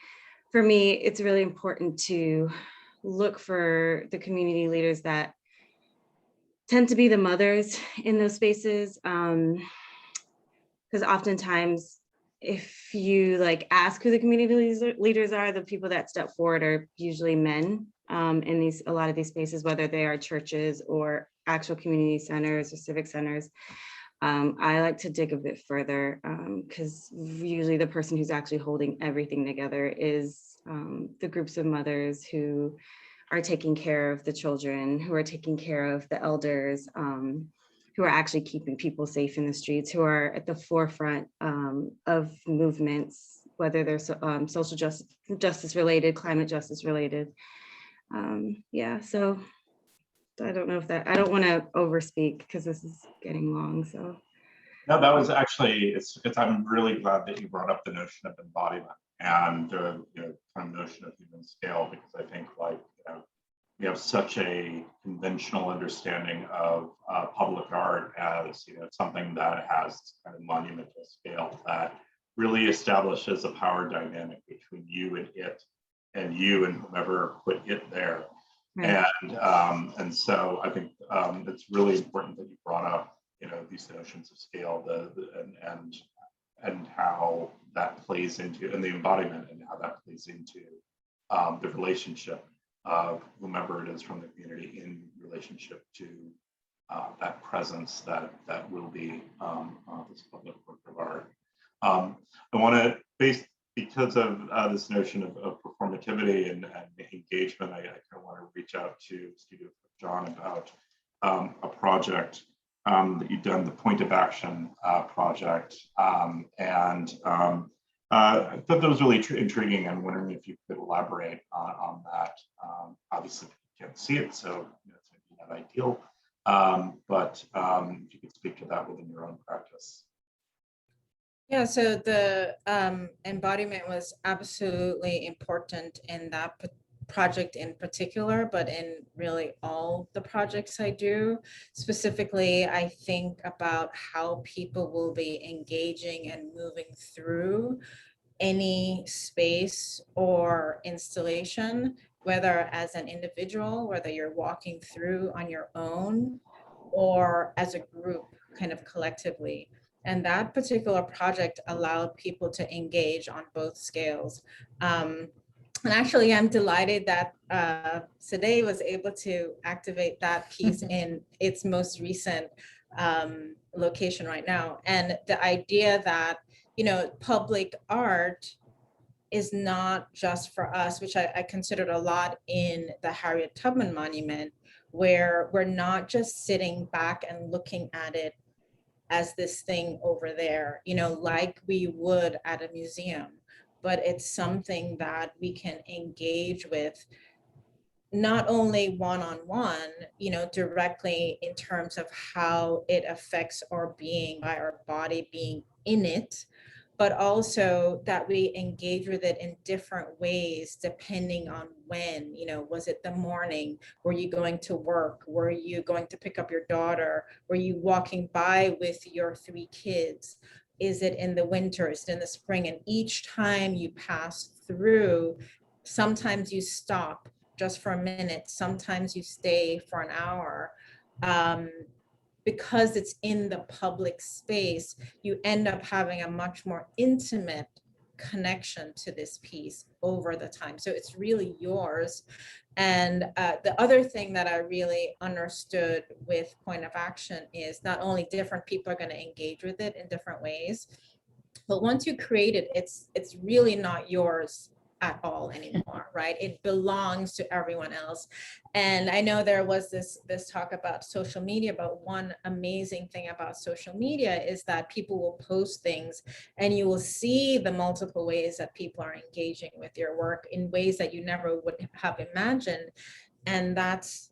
for me, it's really important to look for the community leaders that tend to be the mothers in those spaces. Because oftentimes, if you like ask who the community leaders are, the people that step forward are usually men in a lot of these spaces, whether they are churches or actual community centers or civic centers. I like to dig a bit further because usually the person who's actually holding everything together is the groups of mothers who are taking care of the children, who are taking care of the elders, who are actually keeping people safe in the streets, who are at the forefront of movements, whether they're social justice related, climate justice related. Yeah, so I don't know if I don't want to overspeak because this is getting long, so. No, that was actually, I'm really glad that you brought up the notion of embodiment and the kind of notion of human scale, because I think like, we have such a conventional understanding of public art as something that has kind of monumental scale that really establishes a power dynamic between you and it, and you and whomever put it there. Right. And so I think it's really important that you brought up these notions of scale, and how that plays into, and the embodiment, and how that plays into the relationship of whomever it is from the community in relationship to that presence that will be this public work of art. I want to because of this notion of performativity and engagement, I kind of want to reach out to Studio John about a project that you've done, the Point of Action project, and I thought that was really intriguing. I'm wondering if you could elaborate on that. Obviously, you can't see it, so it's maybe not ideal, but if you could speak to that within your own practice. Yeah, so the embodiment was absolutely important in that project in particular, but in really all the projects I do. Specifically, I think about how people will be engaging and moving through any space or installation, whether as an individual, whether you're walking through on your own, or as a group, kind of collectively. And that particular project allowed people to engage on both scales. And actually, I'm delighted that Sade was able to activate that piece in its most recent location right now. And the idea that, public art is not just for us, which I considered a lot in the Harriet Tubman Monument, where we're not just sitting back and looking at it as this thing over there, like we would at a museum, but it's something that we can engage with not only one-on-one, directly in terms of how it affects our being by our body being in it, but also that we engage with it in different ways depending on when, was it the morning? Were you going to work? Were you going to pick up your daughter? Were you walking by with your 3 kids? Is it in the winter? Is it in the spring? And each time you pass through, sometimes you stop just for a minute, sometimes you stay for an hour. Because it's in the public space, you end up having a much more intimate connection to this piece over the time. So it's really yours. And the other thing that I really understood with Point of Action is not only different people are going to engage with it in different ways, but once you create it, it's really not yours at all anymore, right? It belongs to everyone else. And I know there was this talk about social media, but one amazing thing about social media is that people will post things and you will see the multiple ways that people are engaging with your work in ways that you never would have imagined. And that's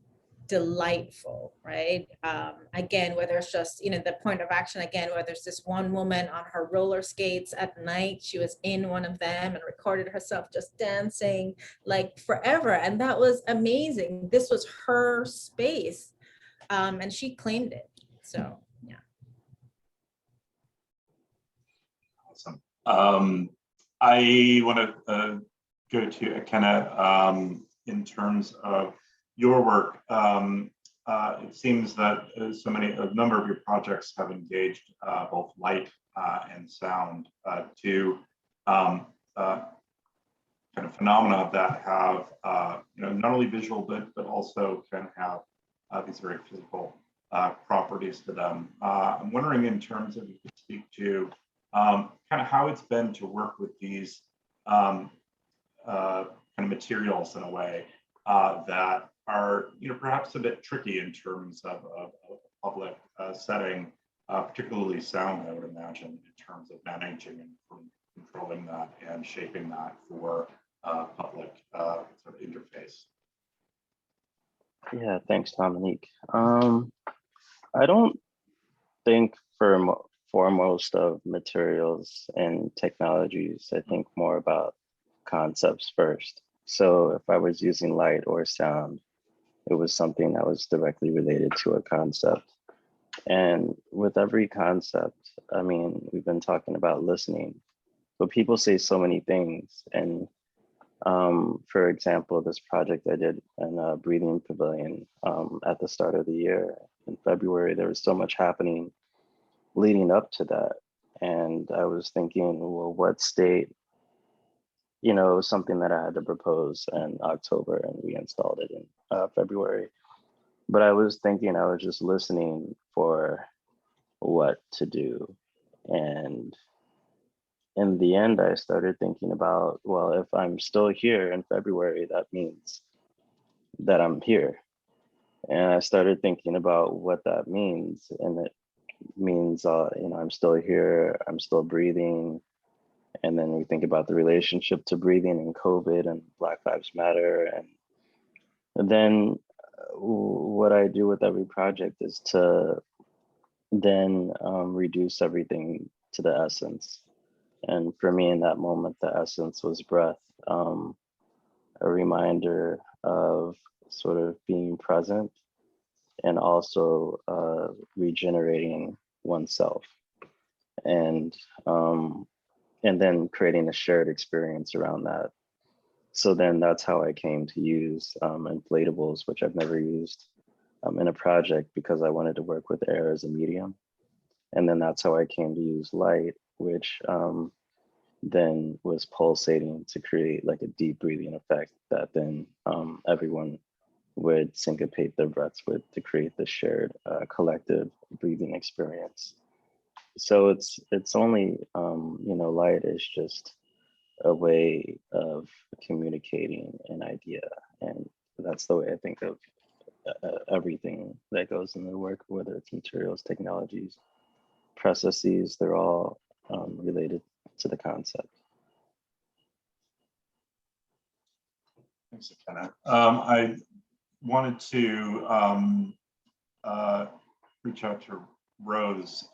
delightful, right? Again, whether it's just, the Point of Action, again, whether it's this one woman on her roller skates at night, she was in one of them and recorded herself just dancing like forever. And that was amazing. This was her space, and she claimed it. So, yeah. Awesome. I want to go to Akena in terms of your work. It seems that a number of your projects have engaged both light and sound to kind of phenomena that have not only visual but also can have these very physical properties to them. I'm wondering, in terms of, you could speak to kind of how it's been to work with these kind of materials in a way that are perhaps a bit tricky in terms of a public setting, particularly sound, I would imagine, in terms of managing and controlling that and shaping that for public sort of interface. Yeah, thanks, Dominique. I don't think for most of materials and technologies, I think more about concepts first. So if I was using light or sound, it was something that was directly related to a concept. And with every concept, I mean, we've been talking about listening, but people say so many things. And for example, this project I did in a breathing pavilion at the start of the year in February, there was so much happening leading up to that. And I was thinking, well, what state, something that I had to propose in October, and we installed it in February. But I was thinking, I was just listening for what to do. And in the end, I started thinking about, well, if I'm still here in February, that means that I'm here. And I started thinking about what that means. And it means, I'm still here, I'm still breathing. And then we think about the relationship to breathing and COVID and Black Lives Matter. And then what I do with every project is to then reduce everything to the essence. And for me in that moment, the essence was breath, a reminder of sort of being present and also regenerating oneself. And then creating a shared experience around that. So then that's how I came to use inflatables, which I've never used in a project because I wanted to work with air as a medium. And then that's how I came to use light, which then was pulsating to create like a deep breathing effect that then everyone would syncopate their breaths with to create the shared collective breathing experience. So it's only, light is just a way of communicating an idea. And that's the way I think of everything that goes in the work, whether it's materials, technologies, processes, they're all related to the concept. Thanks, Akena. I wanted to reach out to Rose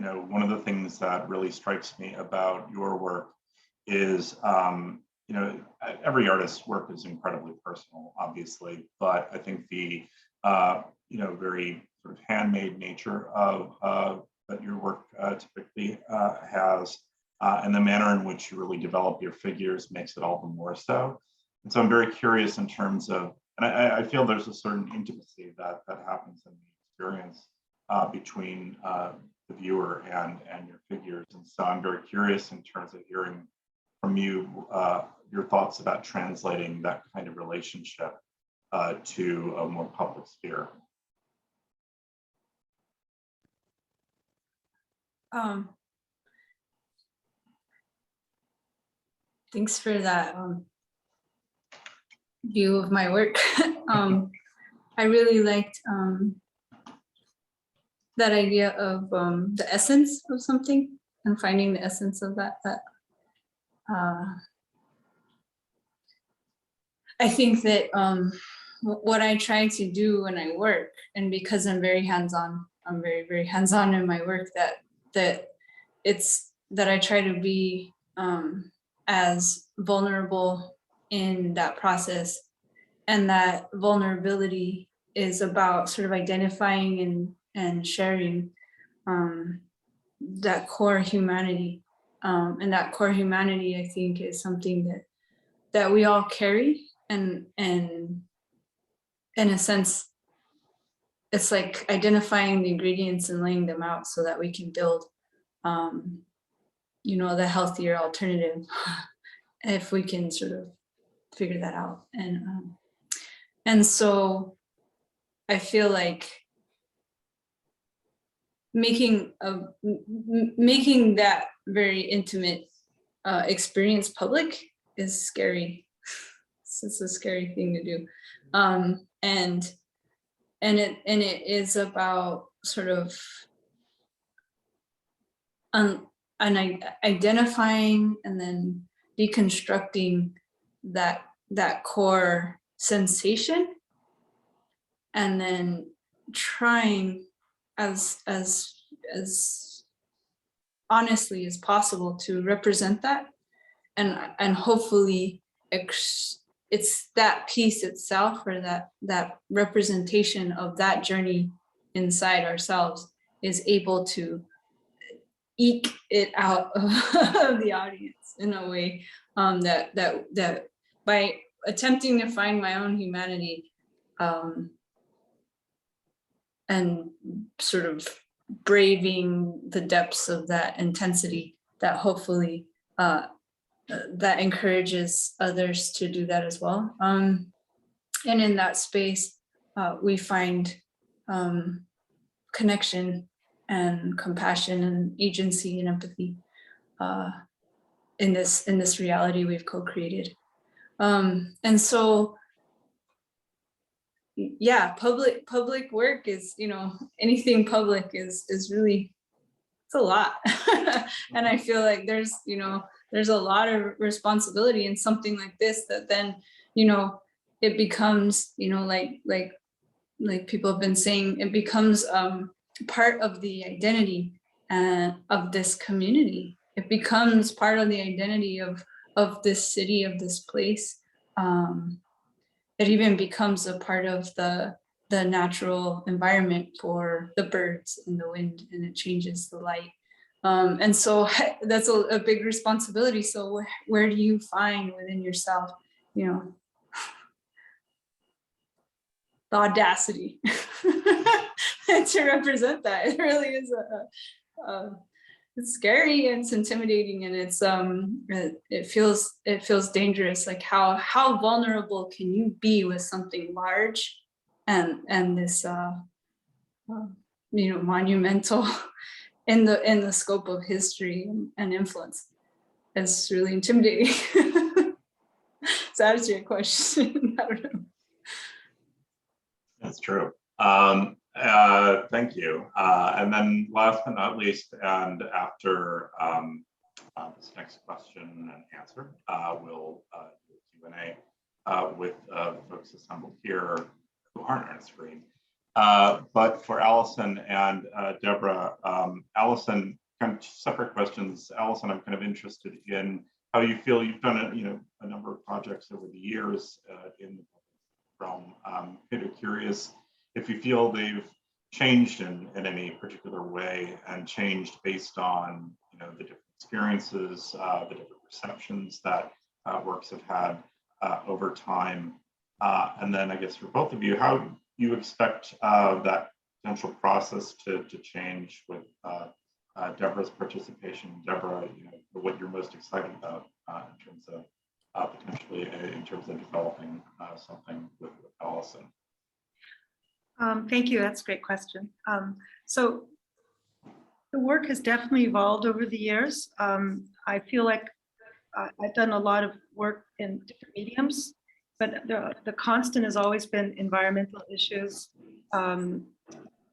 one of the things that really strikes me about your work is, every artist's work is incredibly personal, obviously, but I think the, very sort of handmade nature of that your work typically has, and the manner in which you really develop your figures makes it all the more so. And so I'm very curious in terms of, and I feel there's a certain intimacy that happens in the experience between the viewer and your figures. And so I'm very curious in terms of hearing from you your thoughts about translating that kind of relationship to a more public sphere. Thanks for that view of my work. I really liked that idea of the essence of something and finding the essence of that. I think that what I try to do when I work, and because I'm very hands-on, I'm very, very hands-on in my work, that I try to be as vulnerable in that process. And that vulnerability is about sort of identifying and sharing that core humanity. And that core humanity, I think, is something that we all carry. And in a sense, it's like identifying the ingredients and laying them out so that we can build, the healthier alternative if we can sort of figure that out. And so I feel like making that very intimate experience public is scary. It's a scary thing to do, and it is about sort of identifying and then deconstructing that core sensation, and then trying as honestly as possible to represent that, and hopefully it's that piece itself, or that representation of that journey inside ourselves is able to eke it out of the audience in a way that by attempting to find my own humanity and sort of braving the depths of that intensity, that hopefully that encourages others to do that as well. And in that space, we find connection and compassion and agency and empathy in this reality we've co-created. And so, yeah, public work is, anything public is really, it's a lot. And I feel like there's a lot of responsibility in something like this, that then, it becomes, like people have been saying, it becomes part of the identity of this community. It becomes part of the identity of this city, of this place. It even becomes a part of the natural environment for the birds and the wind, and it changes the light. And so that's a big responsibility. So where do you find within yourself, the audacity to represent that? It really is it's scary and it's intimidating, and it's it feels dangerous. Like how vulnerable can you be with something large and this monumental in the scope of history and influence? It's really intimidating. Does that answer your question? I don't know. That's true. Thank you. And then last but not least, and after this next question and answer, we'll do a Q&A with the folks assembled here who aren't on screen. But for Allison and Deborah, Allison, kind of separate questions. Allison, I'm kind of interested in how you feel. You've done a number of projects over the years in the realm. Kind of curious if you feel they've changed in any particular way, and changed based on the different experiences, the different perceptions that works have had over time. And then I guess for both of you, how you expect that potential process to change with Deborah's participation. Deborah, what you're most excited about in terms of potentially in terms of developing something with Allison. Thank you. That's a great question. So the work has definitely evolved over the years. I feel like I've done a lot of work in different mediums, but the constant has always been environmental issues.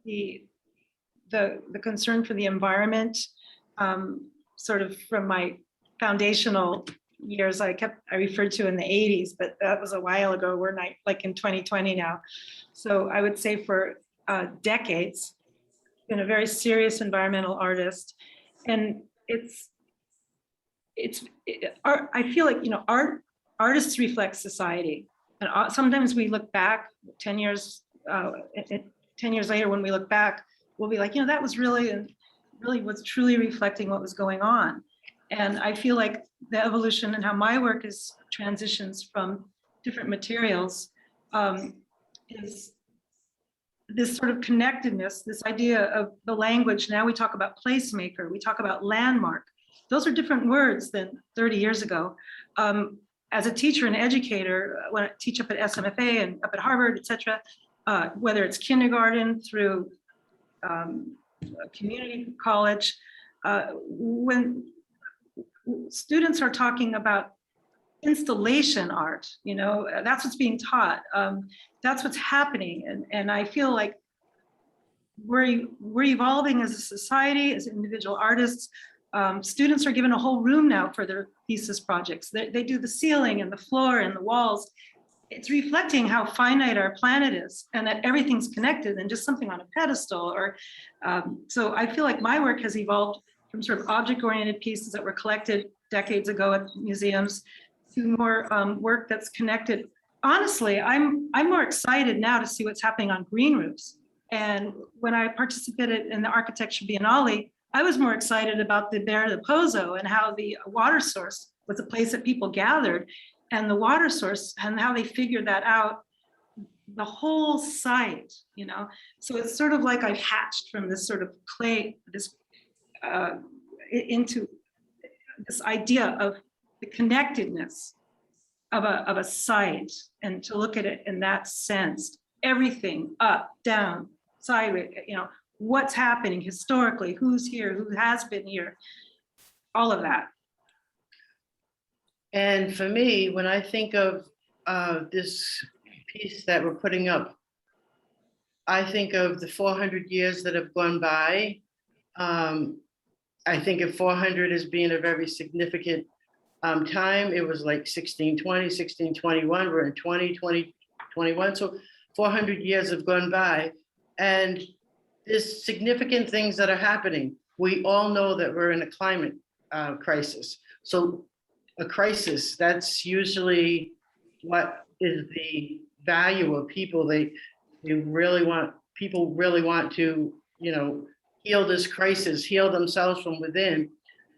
The concern for the environment, sort of from my foundational years, I referred to in the 80s, but that was a while ago. We're not like in 2020 now. So I would say for decades, been a very serious environmental artist. And art, I feel like, artists reflect society. And sometimes we look back 10 years later, when we look back, we'll be like, that was really was truly reflecting what was going on. And I feel like the evolution and how my work is transitions from different materials is this sort of connectedness, this idea of the language. Now we talk about placemaker, we talk about landmark. Those are different words than 30 years ago. As a teacher and educator, when I teach up at SMFA and up at Harvard, et cetera, whether it's kindergarten through community college, when students are talking about installation art, that's what's being taught. That's what's happening. And I feel like we're evolving as a society, as individual artists. Students are given a whole room now for their thesis projects. They do the ceiling and the floor and the walls. It's reflecting how finite our planet is, and that everything's connected and just something on a pedestal. Or so I feel like my work has evolved from sort of object-oriented pieces that were collected decades ago at museums to more work that's connected. Honestly, I'm more excited now to see what's happening on green roofs. And when I participated in the Architecture Biennale, I was more excited about the Bear de Pozo and how the water source was a place that people gathered, and the water source and how they figured that out, the whole site, So it's sort of like I've hatched from this sort of clay, into this idea of the connectedness of a site, and to look at it in that sense, everything up, down, sideways, what's happening historically, who's here, who has been here, all of that. And for me, when I think of this piece that we're putting up, I think of the 400 years that have gone by. I think of 400 as being a very significant time. It was like 1620, 1621, we're in 2021. So 400 years have gone by, and there's significant things that are happening. We all know that we're in a climate crisis. So a crisis, that's usually what is the value of people. People really want to, heal this crisis, heal themselves from within.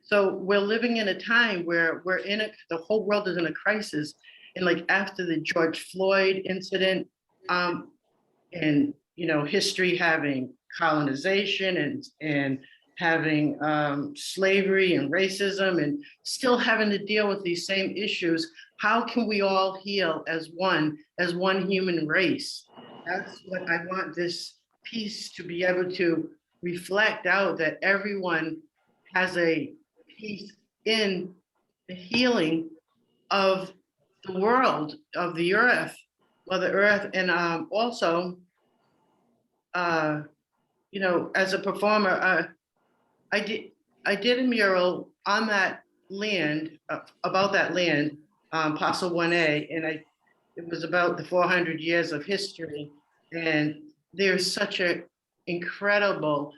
So we're living in a time where the whole world is in a crisis. And like after the George Floyd incident, and history having colonization and having slavery and racism, and still having to deal with these same issues, how can we all heal as one human race? That's what I want this piece to be able to reflect out, that everyone has a piece in the healing of the world, of the earth, Mother Earth. And also, as a performer, I did a mural on that land, about that land, Parcel 1A, and it was about the 400 years of history. And there's such an incredible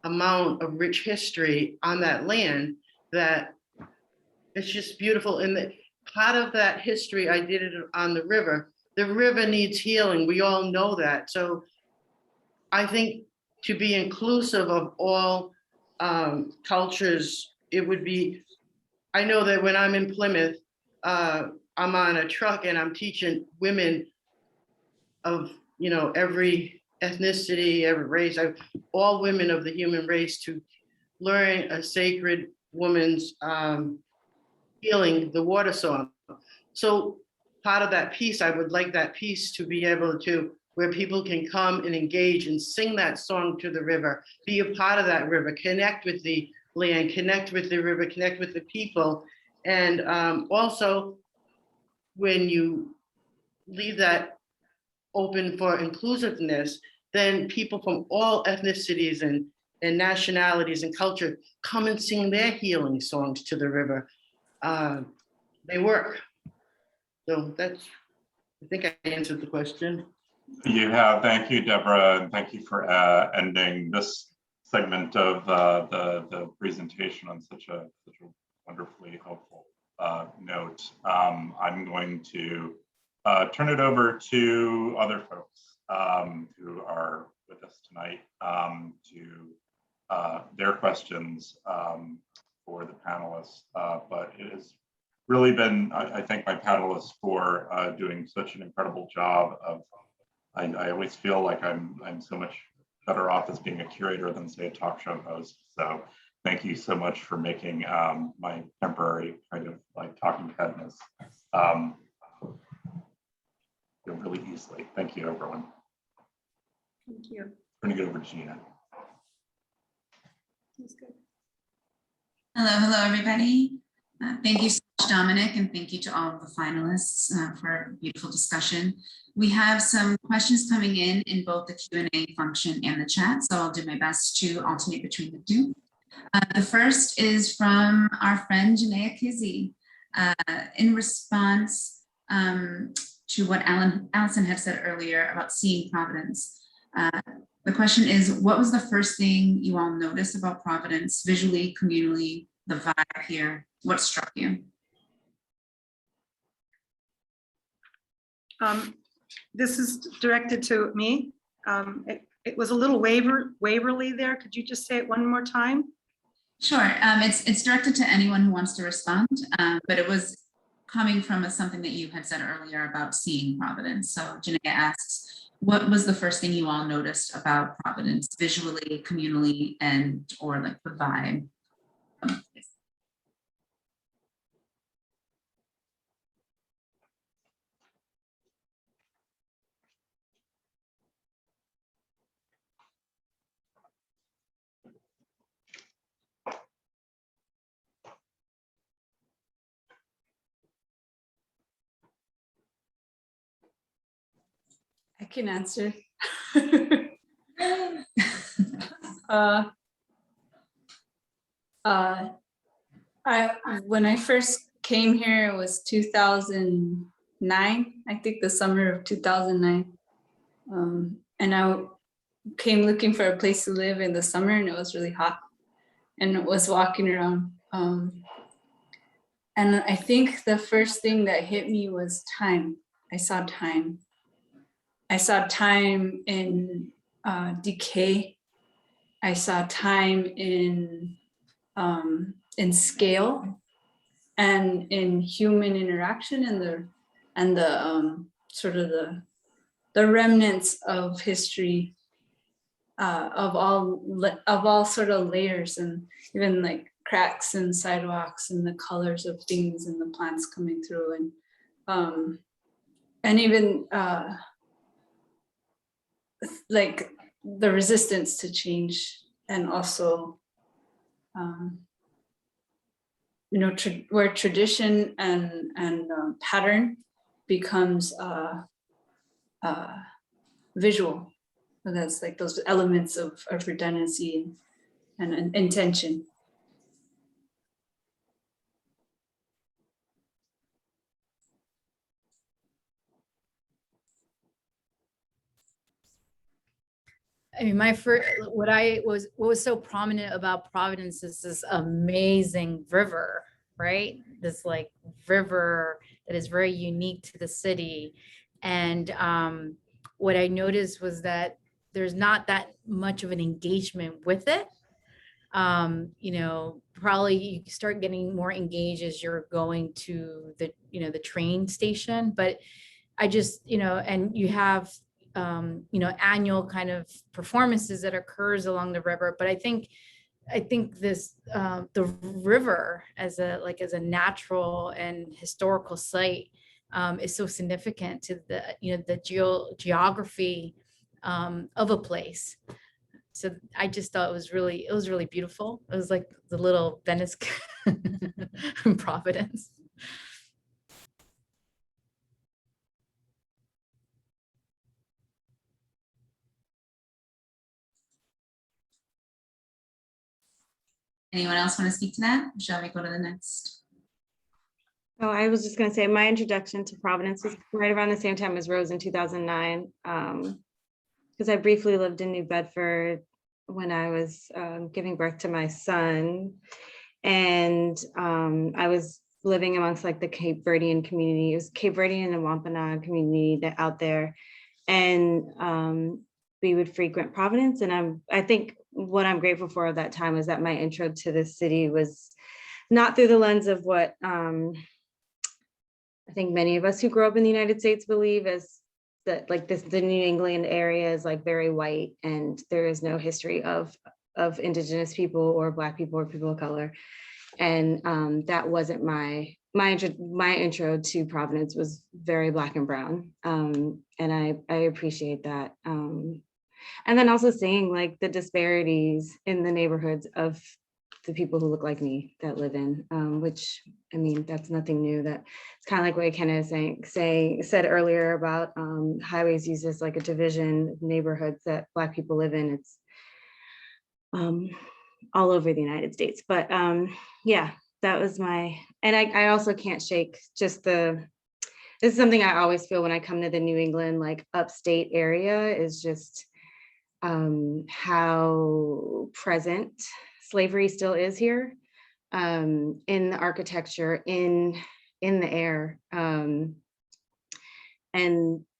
amount of rich history on that land that it's just beautiful. And the, part of that history, I did it on the river. The river needs healing. We all know that. So I think to be inclusive of all cultures, it would be, I know that when I'm in Plymouth, I'm on a truck and I'm teaching women of, you know, every ethnicity, every race, all women of the human race to learn a sacred woman's healing, the water song. So part of that piece, I would like that piece to be able to, where people can come and engage and sing that song to the river, be a part of that river, connect with the land, connect with the river, connect with the people. And also, when you leave that open for inclusiveness, then people from all ethnicities and nationalities and culture come and sing their healing songs to the river. They work. So that's, I think I answered the question. You have. Thank you, Deborah, and thank you for ending this segment of the presentation on such a wonderfully helpful note. I'm going to turn it over to other folks who are with us tonight to their questions for the panelists. But it has really been, I thank my panelists for doing such an incredible job of, I always feel like I'm so much better off as being a curator than, say, a talk show host. So thank you so much for making my temporary kind of like talking headness go really easily. Thank you, everyone. Thank you. I'm going to get over to Gina. That's good. Hello, everybody. Thank you so much, Dominic, and thank you to all of the finalists for a beautiful discussion. We have some questions coming in both the Q&A function and the chat, so I'll do my best to alternate between the two. The first is from our friend Janaea Kizzy. In response to what Allison had said earlier about seeing Providence, the question is, what was the first thing you all noticed about Providence, visually, communally, the vibe here? What struck you? This is directed to me. It was a little waverly there. Could you just say it one more time? Sure. It's directed to anyone who wants to respond, but it was coming from something that you had said earlier about seeing Providence. So Janaea asks, what was the first thing you all noticed about Providence, visually, communally, and or like the vibe? I can answer. When I first came here, it was 2009, I think the summer of 2009. And I came looking for a place to live in the summer, and it was really hot, and it was walking around. And I think the first thing that hit me was time. I saw time. I saw time in decay. I saw time in scale and in human interaction and the sort of the remnants of history of all sort of layers, and even like cracks and sidewalks and the colors of things and the plants coming through, and even like the resistance to change, and also you know, where tradition and pattern becomes visual. So that's like those elements of redundancy and intention. I mean, what was so prominent about Providence is this amazing river, right? This like river that is very unique to the city. And what I noticed was that there's not that much of an engagement with it. Probably you start getting more engaged as you're going to the train station, but I just, and you have, annual kind of performances that occurs along the river. But I think this, the river as a natural and historical site is so significant to the geography of a place. So I just thought it was really beautiful. It was like the little Venice in Providence. Anyone else want to speak to that? Shall we go to the next? Oh, I was just going to say my introduction to Providence was right around the same time as Rose in 2009, because I briefly lived in New Bedford when I was giving birth to my son, and I was living amongst like the Cape Verdean community. It was Cape Verdean and Wampanoag community that out there, and we would frequent Providence. And I think what I'm grateful for at that time is that my intro to this city was not through the lens of what I think many of us who grew up in the United States believe is that like the New England area is like very white and there is no history of indigenous people or Black people or people of color. And that wasn't my intro to Providence was very Black and brown. And I appreciate that. And then also seeing like the disparities in the neighborhoods of the people who look like me that live in, which, I mean, that's nothing new. That it's kind of like what Ken said earlier about highways used as like a division of neighborhoods that Black people live in. It's all over the United States. But yeah, that was my, and I also can't shake just this is something I always feel when I come to the New England, like upstate area is just how present slavery still is here, in the architecture, in the air. And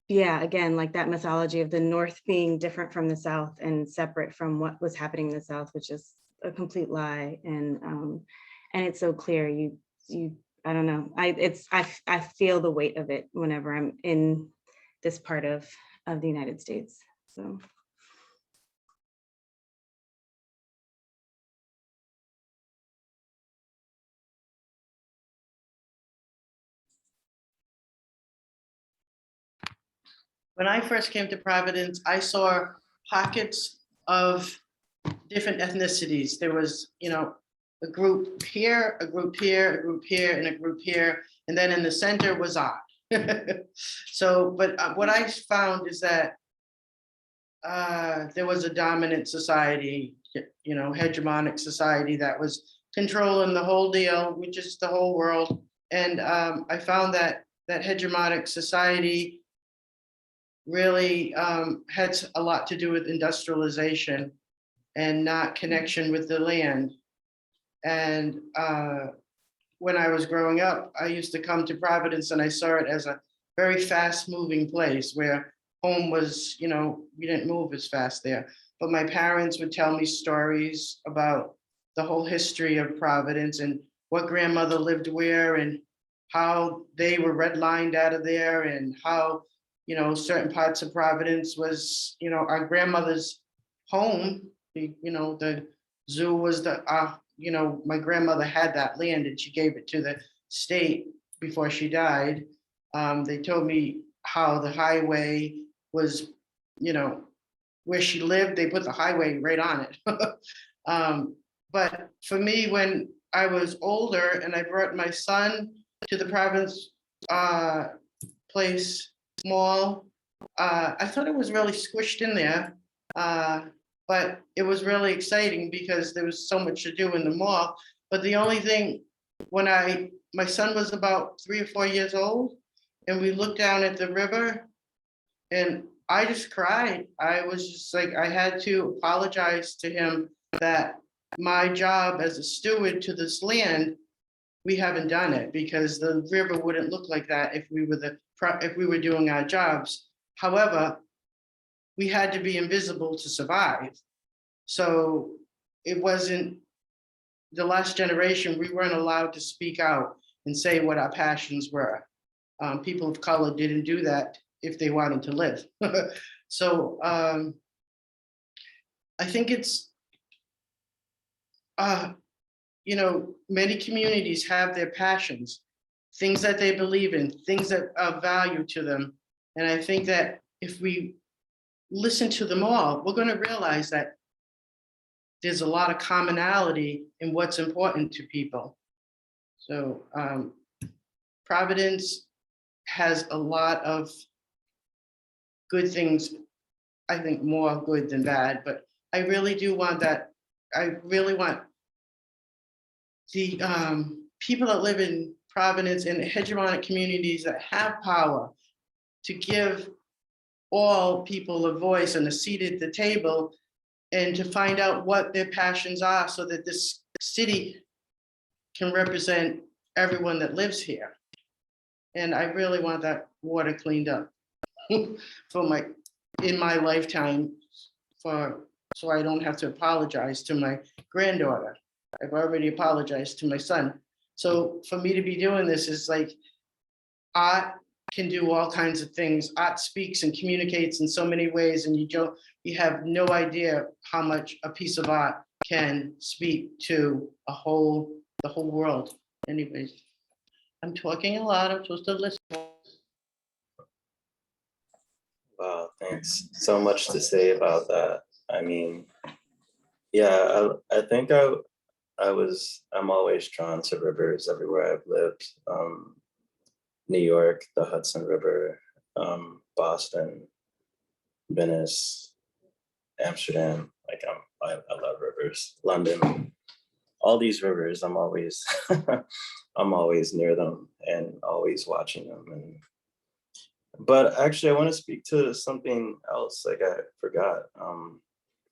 yeah, again, like that mythology of the North being different from the South and separate from what was happening in the South, which is a complete lie. And it's so clear. I don't know. I feel the weight of it whenever I'm in this part of the United States. So. When I first came to Providence, I saw pockets of different ethnicities. There was, a group here, a group here, a group here, and a group here. And then in the center was I. So, but what I found is that there was a dominant society, hegemonic society that was controlling the whole deal, which is the whole world. And I found that hegemonic society really had a lot to do with industrialization and not connection with the land. And when I was growing up, I used to come to Providence and I saw it as a very fast moving place where home was, we didn't move as fast there. But my parents would tell me stories about the whole history of Providence and what grandmother lived where and how they were redlined out of there and how certain parts of Providence was, our grandmother's home. The zoo was my grandmother had that land and she gave it to the state before she died. They told me how the highway was, where she lived, they put the highway right on it. But for me, when I was older and I brought my son to the Providence Place Mall, I thought it was really squished in there, but it was really exciting because there was so much to do in the mall. But the only thing, when my son was about 3 or 4 years old, and we looked down at the river, and I just cried. I was just like, I had to apologize to him that my job as a steward to this land, we haven't done it because the river wouldn't look like that if we were doing our jobs. However, we had to be invisible to survive. So it wasn't the last generation, we weren't allowed to speak out and say what our passions were. People of color didn't do that if they wanted to live. So I think it's, many communities have their passions, things that they believe in, things that are value to them. And I think that if we listen to them all, we're going to realize that there's a lot of commonality in what's important to people. So Providence has a lot of good things, I think more good than bad, but I really do want that. I really want the people that live in Providence and hegemonic communities that have power to give all people a voice and a seat at the table and to find out what their passions are so that this city can represent everyone that lives here. And I really want that water cleaned up in my lifetime so I don't have to apologize to my granddaughter. I've already apologized to my son. So for me to be doing this is like, art can do all kinds of things. Art speaks and communicates in so many ways, and you have no idea how much a piece of art can speak to the whole world. Anyways, I'm talking a lot, I'm supposed to listen. Wow, thanks. So much to say about that. I mean, yeah, I think I'm always drawn to rivers everywhere I've lived. New York, the Hudson River, Boston, Venice, Amsterdam. Like I love rivers. London, all these rivers. I'm always I'm always near them and always watching them. But actually, I want to speak to something else. Like I forgot.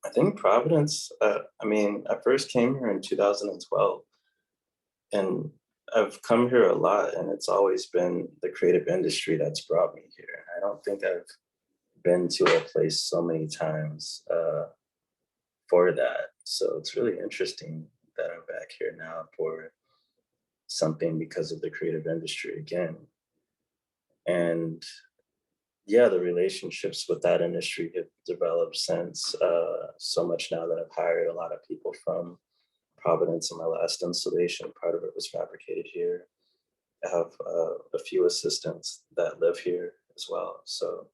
I think Providence. I mean, I first came here in 2012, and I've come here a lot, and it's always been the creative industry that's brought me here. I don't think I've been to a place so many times for that. So it's really interesting that I'm back here now for something because of the creative industry again. And yeah, the relationships with that industry have developed since so much now that I've hired a lot of people from Providence in my last installation. Part of it was fabricated here. I have a few assistants that live here as well. So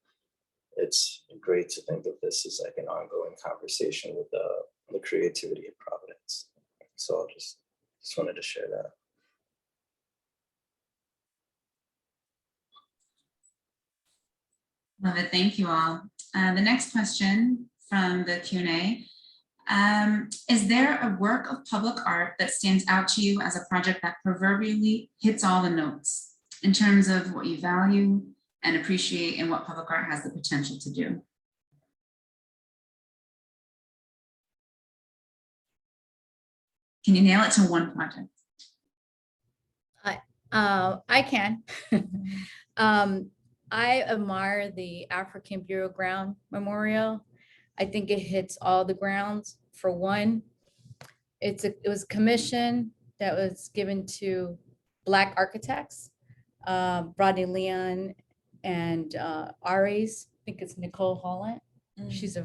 it's great to think of this as like an ongoing conversation with the creativity of Providence. So I just wanted to share that. Love it. Thank you all. The next question from the Q&A. Is there a work of public art that stands out to you as a project that proverbially hits all the notes in terms of what you value and appreciate and what public art has the potential to do? Can you nail it to one project? I can. I admire the African Burial Ground Memorial. I think it hits all the grounds. For one, it was a commission that was given to Black architects, Rodney Leon and Aries. I think it's Nicole Holland. She's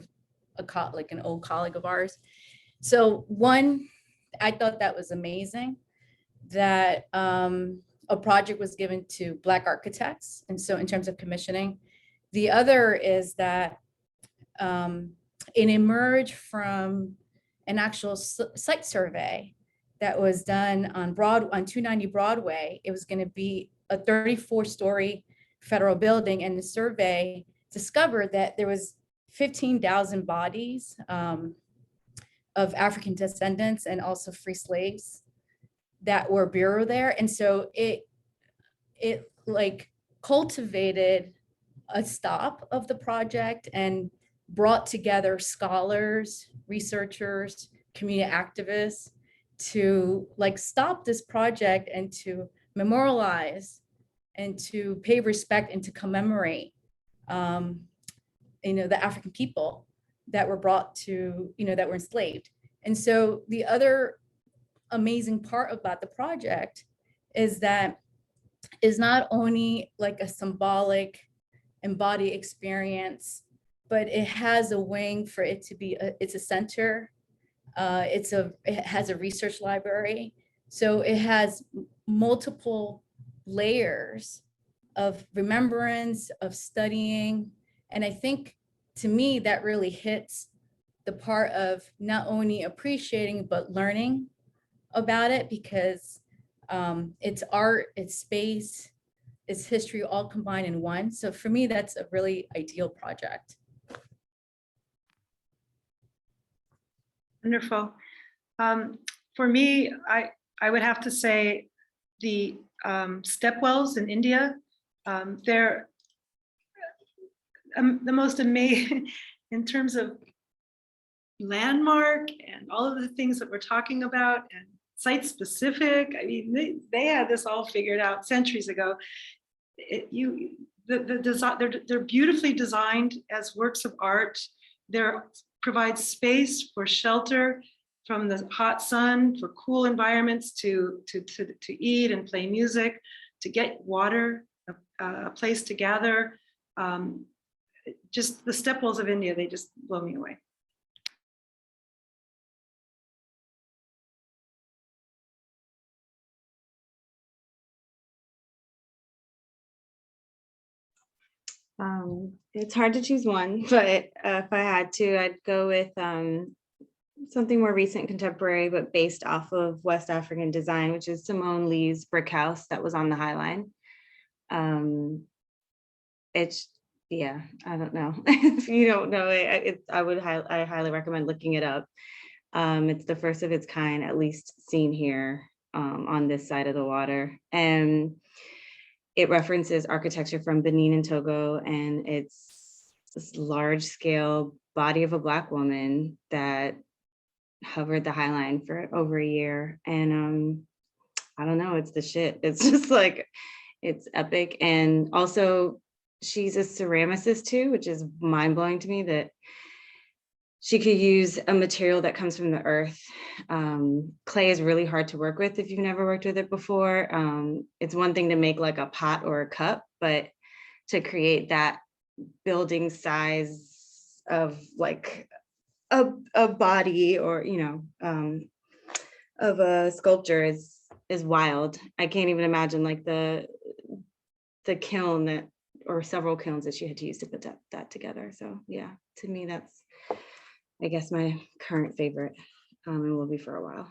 like an old colleague of ours. So one, I thought that was amazing that a project was given to Black architects. And so in terms of commissioning, the other is that it emerged from an actual site survey that was done on 290 Broadway. It was going to be a 34-story federal building, and the survey discovered that there was 15,000 bodies of African descendants and also free slaves that were buried there. And so it like cultivated a stop of the project and brought together scholars, researchers, community activists to like stop this project and to memorialize and to pay respect and to commemorate the African people that were brought to, that were enslaved. And so the other amazing part about the project is that is not only like a symbolic embodied experience, but it has a wing for it to be, it's a center. It has a research library. So it has multiple layers of remembrance, of studying. And I think to me, that really hits the part of not only appreciating, but learning about it, because it's art, it's space, it's history, all combined in one. So for me, that's a really ideal project. Wonderful. For me, I would have to say the stepwells in India, they're the most amazing in terms of landmark and all of the things that we're talking about and site specific. I mean, they had this all figured out centuries ago. They're beautifully designed as works of art. They provide space for shelter from the hot sun, for cool environments to eat and play music, to get water, a place to gather. Just the stepwells of India, they just blow me away. It's hard to choose one, but if I had to, I'd go with something more recent, contemporary, but based off of West African design, which is Simone Lee's brick house that was on the High Line. It's, yeah, I don't know. If you don't know it, I highly recommend looking it up. It's the first of its kind, at least seen here on this side of the water. And it references architecture from Benin and Togo, and it's this large scale body of a Black woman that hovered the High Line for over a year. And I don't know, it's the shit. It's just like, it's epic. And also she's a ceramicist too, which is mind blowing to me that she could use a material that comes from the earth. Clay is really hard to work with if you've never worked with it before. It's one thing to make like a pot or a cup, but to create that building size of like a body or, of a sculpture is wild. I can't even imagine like the kiln that, or several kilns that she had to use to put that together. So yeah, to me, that's, I guess, my current favorite, and will be for a while.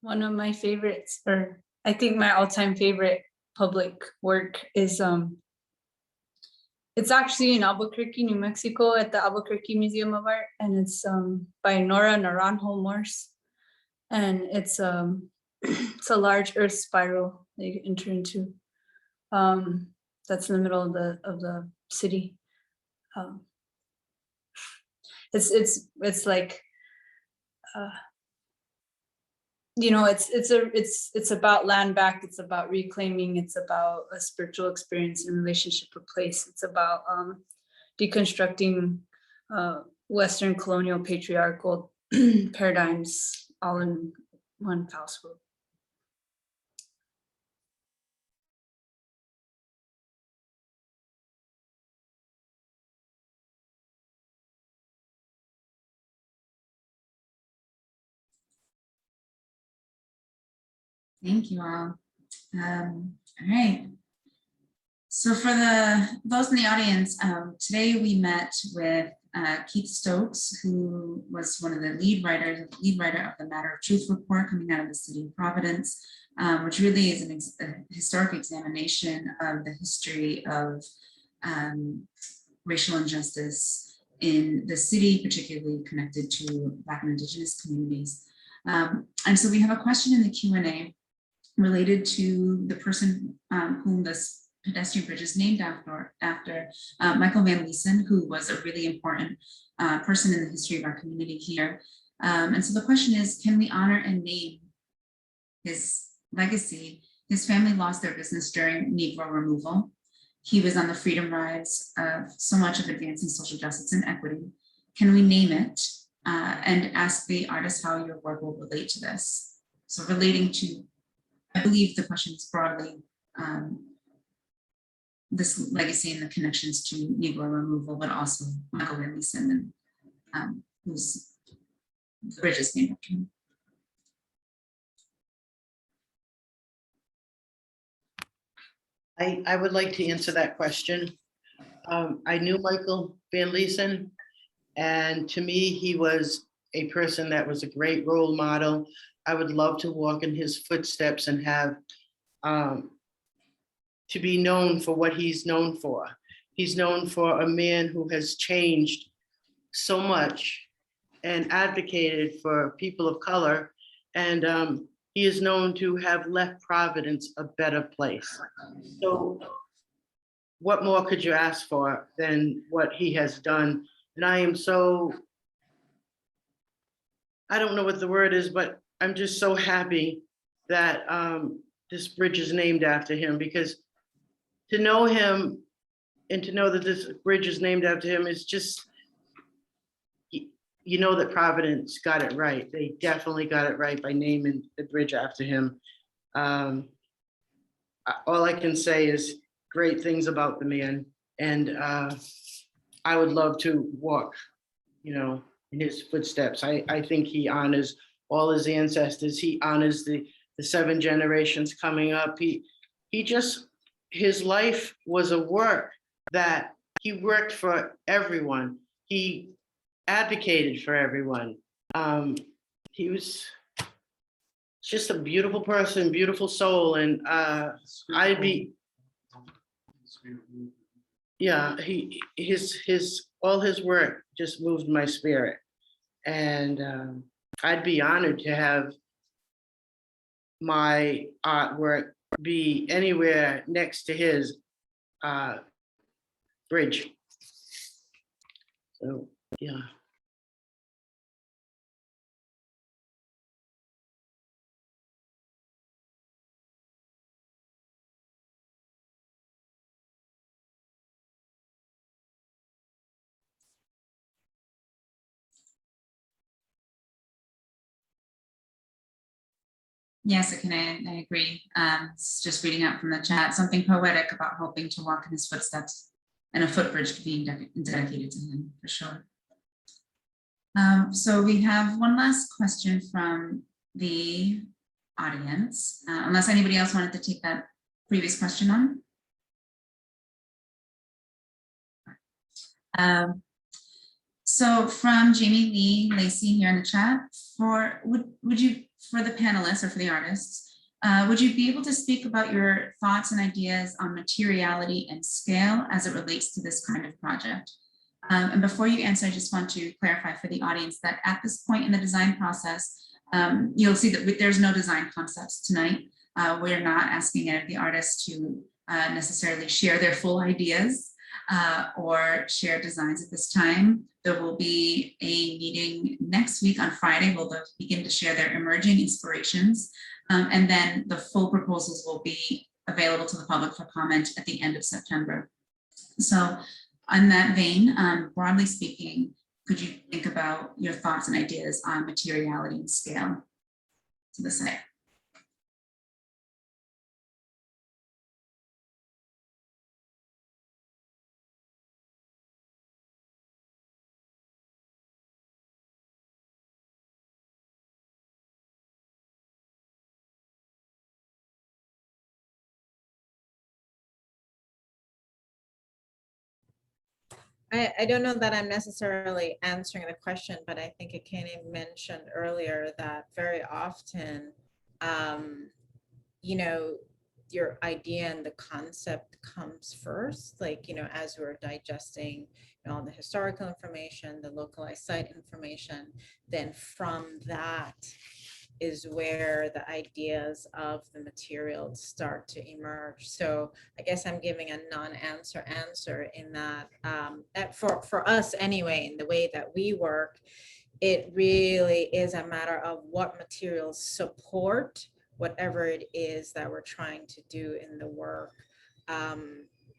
One of my favorites, or I think my all-time favorite public work is it's actually in Albuquerque, New Mexico, at the Albuquerque Museum of Art, and it's by Nora Naranjo Morse, and it's it's a large earth spiral that you can enter into. That's in the middle of the city. It's like it's about land back, it's about reclaiming, it's about a spiritual experience in relationship with place, it's about deconstructing Western colonial patriarchal paradigms all in one foul swoop. Thank you all. All right. So for those in the audience, today we met with Keith Stokes, who was one of the lead writer of the Matter of Truth report coming out of the city of Providence, which really is a historic examination of the history of racial injustice in the city, particularly connected to Black and Indigenous communities. And so we have a question in the Q&A related to the person whom this pedestrian bridge is named after, Michael Van Leesen, who was a really important person in the history of our community here. And so the question is, can we honor and name his legacy? His family lost their business during Negro removal. He was on the freedom rides of so much of advancing social justice and equity. Can we name it and ask the artist how your work will relate to this? So relating to, I believe the question is broadly this legacy and the connections to Negro removal, but also Michael Van Leesen, and who's the bridge is named after him. I would like to answer that question. I knew Michael Van Leesen, and to me, he was a person that was a great role model. I would love to walk in his footsteps and have to be known for what he's known for. He's known for a man who has changed so much and advocated for people of color. And he is known to have left Providence a better place. So what more could you ask for than what he has done? And I am so, I don't know what the word is, but I'm just so happy that this bridge is named after him, because to know him and to know that this bridge is named after him is just, you know that Providence got it right. They definitely got it right by naming the bridge after him. All I can say is great things about the man. And I would love to walk, in his footsteps. I think he honors all his ancestors. He honors the 7 generations coming up. His life was a work that he worked for everyone. He advocated for everyone. He was just a beautiful person, beautiful soul. And all his work just moved my spirit. And I'd be honored to have my artwork be anywhere next to his bridge. So, yeah. Yes, I agree. It's just reading out from the chat, something poetic about hoping to walk in his footsteps, and a footbridge being dedicated to him, for sure. So we have one last question from the audience, unless anybody else wanted to take that previous question on. So from Jamie Lee Lacey here in the chat, for the panelists or for the artists, would you be able to speak about your thoughts and ideas on materiality and scale as it relates to this kind of project? And before you answer, I just want to clarify for the audience that at this point in the design process, you'll see that there's no design concepts tonight. We're not asking any of the artists to necessarily share their full ideas or share designs at this time. There will be a meeting next week on Friday. We'll begin to share their emerging inspirations. And then the full proposals will be available to the public for comment at the end of September. So on that vein, broadly speaking, could you think about your thoughts and ideas on materiality and scale to the site? I don't know that I'm necessarily answering the question, but I think Kenny mentioned earlier that very often, your idea and the concept comes first, like, as we're digesting all the historical information, the localized site information, then from that is where the ideas of the materials start to emerge. So I guess I'm giving a non-answer answer in that for us anyway, in the way that we work, it really is a matter of what materials support whatever it is that we're trying to do in the work,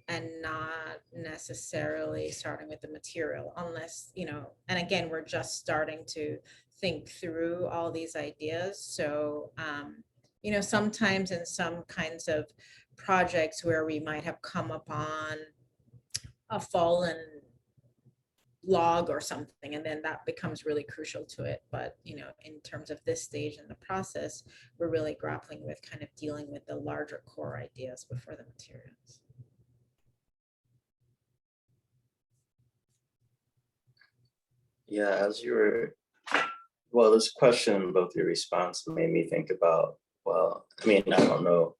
and not necessarily starting with the material unless, and again, we're just starting to think through all these ideas. So, sometimes in some kinds of projects where we might have come upon a fallen log or something, and then that becomes really crucial to it. But, in terms of this stage in the process, we're really grappling with kind of dealing with the larger core ideas before the materials. Yeah, well, this question, both your response made me think about, well, I don't know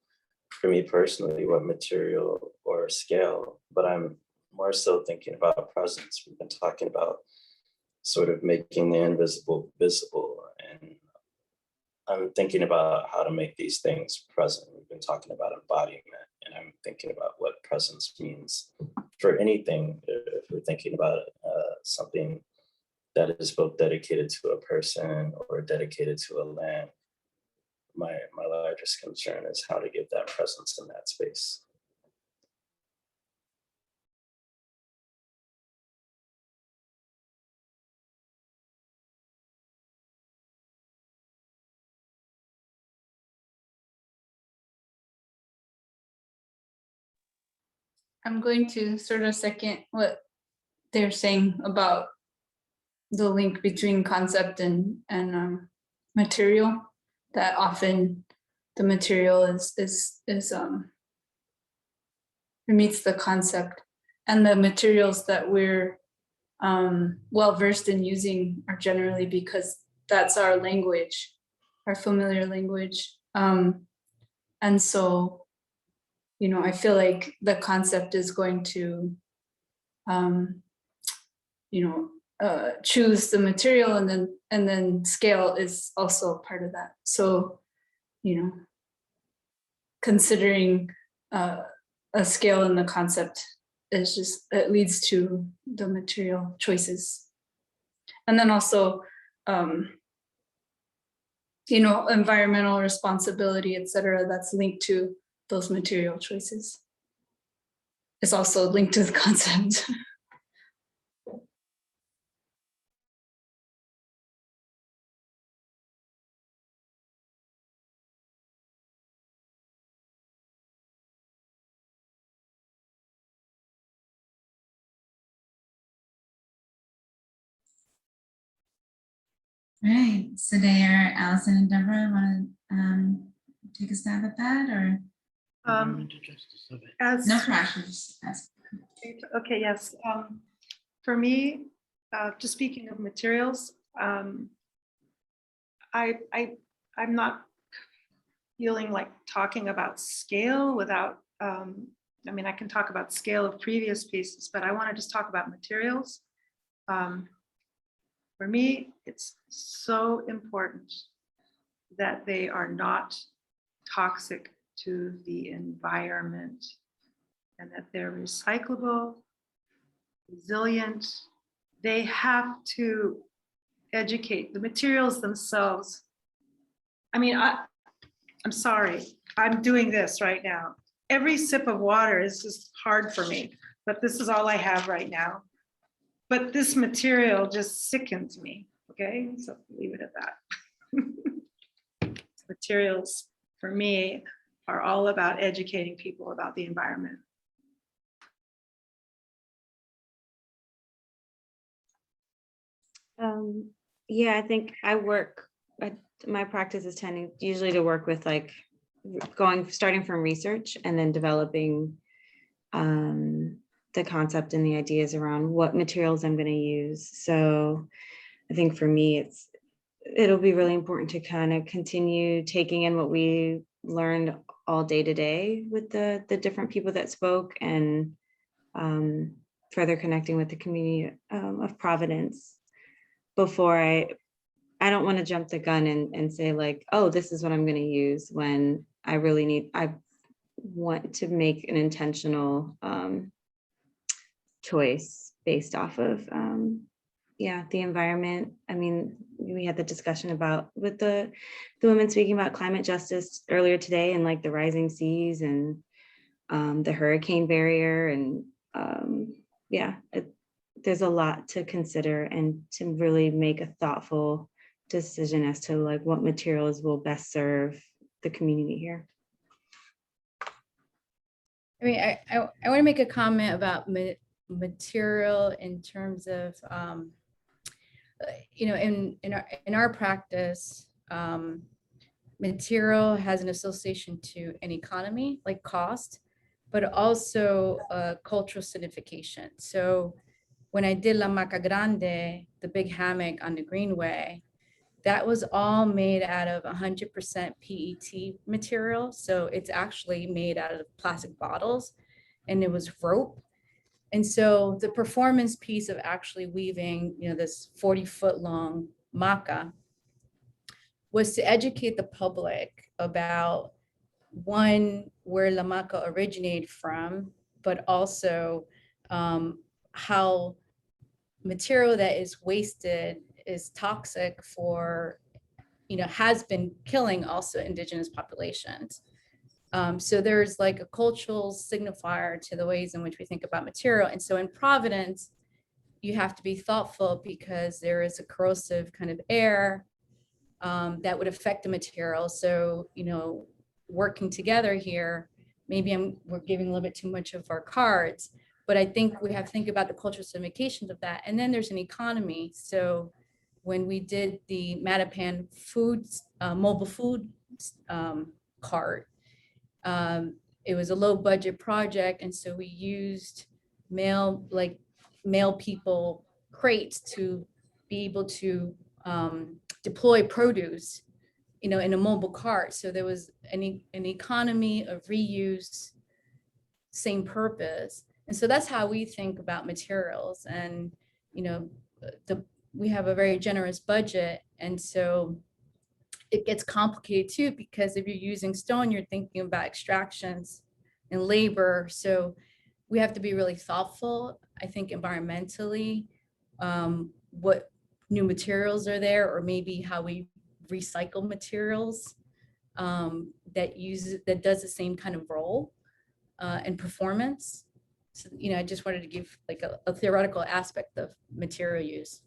for me personally what material or scale, but I'm more so thinking about presence. We've been talking about sort of making the invisible visible, and I'm thinking about how to make these things present. We've been talking about embodiment, and I'm thinking about what presence means for anything. If we're thinking about something that is both dedicated to a person or dedicated to a land, my largest concern is how to give that presence in that space. I'm going to sort of second what they're saying about the link between concept and material, that often the material meets the concept, and the materials that we're well versed in using are generally because that's our language, our familiar language. And so, I feel like the concept is going to, choose the material, and then scale is also part of that. So, considering a scale in the concept is just, it leads to the material choices. And then also, environmental responsibility, et cetera, that's linked to those material choices. It's also linked to the concept. All right, Sadeh, Allison, and Deborah, want to take a stab at that, or no pressure? Just ask. Okay, yes. For me, just speaking of materials, I'm not feeling like talking about scale without, I can talk about scale of previous pieces, but I want to just talk about materials. For me, it's so important that they are not toxic to the environment, and that they're recyclable, resilient. They have to educate the materials themselves. I'm sorry, I'm doing this right now. Every sip of water is just hard for me, but this is all I have right now. But this material just sickens me, okay? So leave it at that. Materials, for me, are all about educating people about the environment. Yeah, I think my practice is tending usually to work with starting from research and then developing the concept and the ideas around what materials I'm going to use. So I think for me, it'll be really important to kind of continue taking in what we learned all day today with the different people that spoke, and further connecting with the community of Providence. Before I don't want to jump the gun and say like, oh, this is what I'm going to use, when I want to make an intentional choice based off of the environment. I mean, we had the discussion about with the women speaking about climate justice earlier today, and like the rising seas and the hurricane barrier, and there's a lot to consider and to really make a thoughtful decision as to like what materials will best serve the community here. I mean, I want to make a comment about material in terms of, you know, in our practice, material has an association to an economy, like cost, but also cultural signification. So when I did La Maca Grande, the big hammock on the Greenway, that was all made out of 100% PET material. So it's actually made out of plastic bottles, and it was rope. And so the performance piece of actually weaving, you know, this 40-foot long maca was to educate the public about, one, where La Maca originated from, but also how material that is wasted is toxic for, you know, has been killing also indigenous populations. So there's like a cultural signifier to the ways in which we think about material. And so in Providence, you have to be thoughtful because there is a corrosive kind of air that would affect the material. So, you know, working together here, maybe we're giving a little bit too much of our cards, but I think we have to think about the cultural significations of that. And then there's an economy. So when we did the Mattapan mobile food cart, it was a low budget project. And so we used mail people crates to be able to deploy produce, you know, in a mobile cart. So there was an economy of reuse, same purpose. And so that's how we think about materials. And, you know, we have a very generous budget. And so it gets complicated too, because if you're using stone, you're thinking about extractions and labor. So we have to be really thoughtful, I think, environmentally, what new materials are there, or maybe how we recycle materials that does the same kind of role and performance. So, you know, I just wanted to give like a theoretical aspect of material use.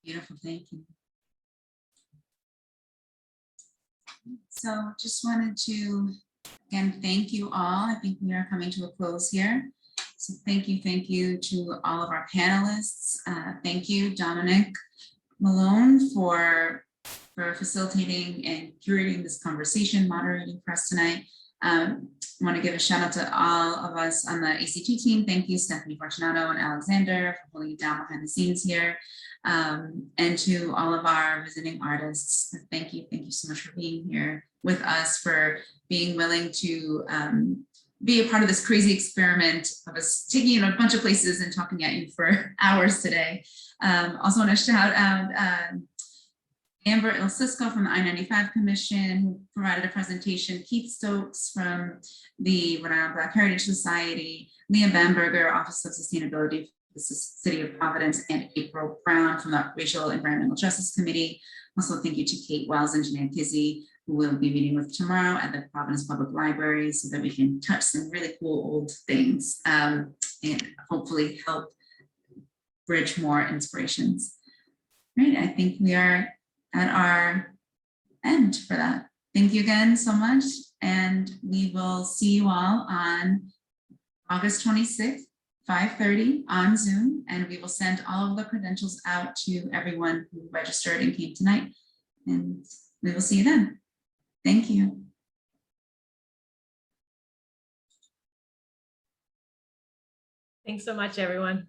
Beautiful, thank you. So just wanted to, again, thank you all. I think we are coming to a close here. So thank you to all of our panelists. Thank you, Dominic Malone, for facilitating and curating this conversation, moderating for us tonight. I want to give a shout out to all of us on the ACT team. Thank you, Stephanie Fortunato and Alexander, for holding it down behind the scenes here. And to all of our visiting artists, thank you so much for being here with us, for being willing to be a part of this crazy experiment of us taking you to a bunch of places and talking at you for hours today. Also want to shout out Amber Ilsisko from the I-95 Commission, who provided a presentation, Keith Stokes from the Rhode Island Black Heritage Society, Leah Bamberger, Office of Sustainability for the City of Providence, and April Brown from the Racial Environmental Justice Committee. Also, thank you to Kate Wells and Jeanette Kizzy, who we'll be meeting with tomorrow at the Providence Public Library, so that we can touch some really cool old things and hopefully help bridge more inspirations. Right, I think we are at our end for that. Thank you again so much, and we will see you all on August 26th, 5:30 on Zoom, and we will send all of the credentials out to everyone who registered and came tonight, and we will see you then. Thank you. Thanks so much, everyone.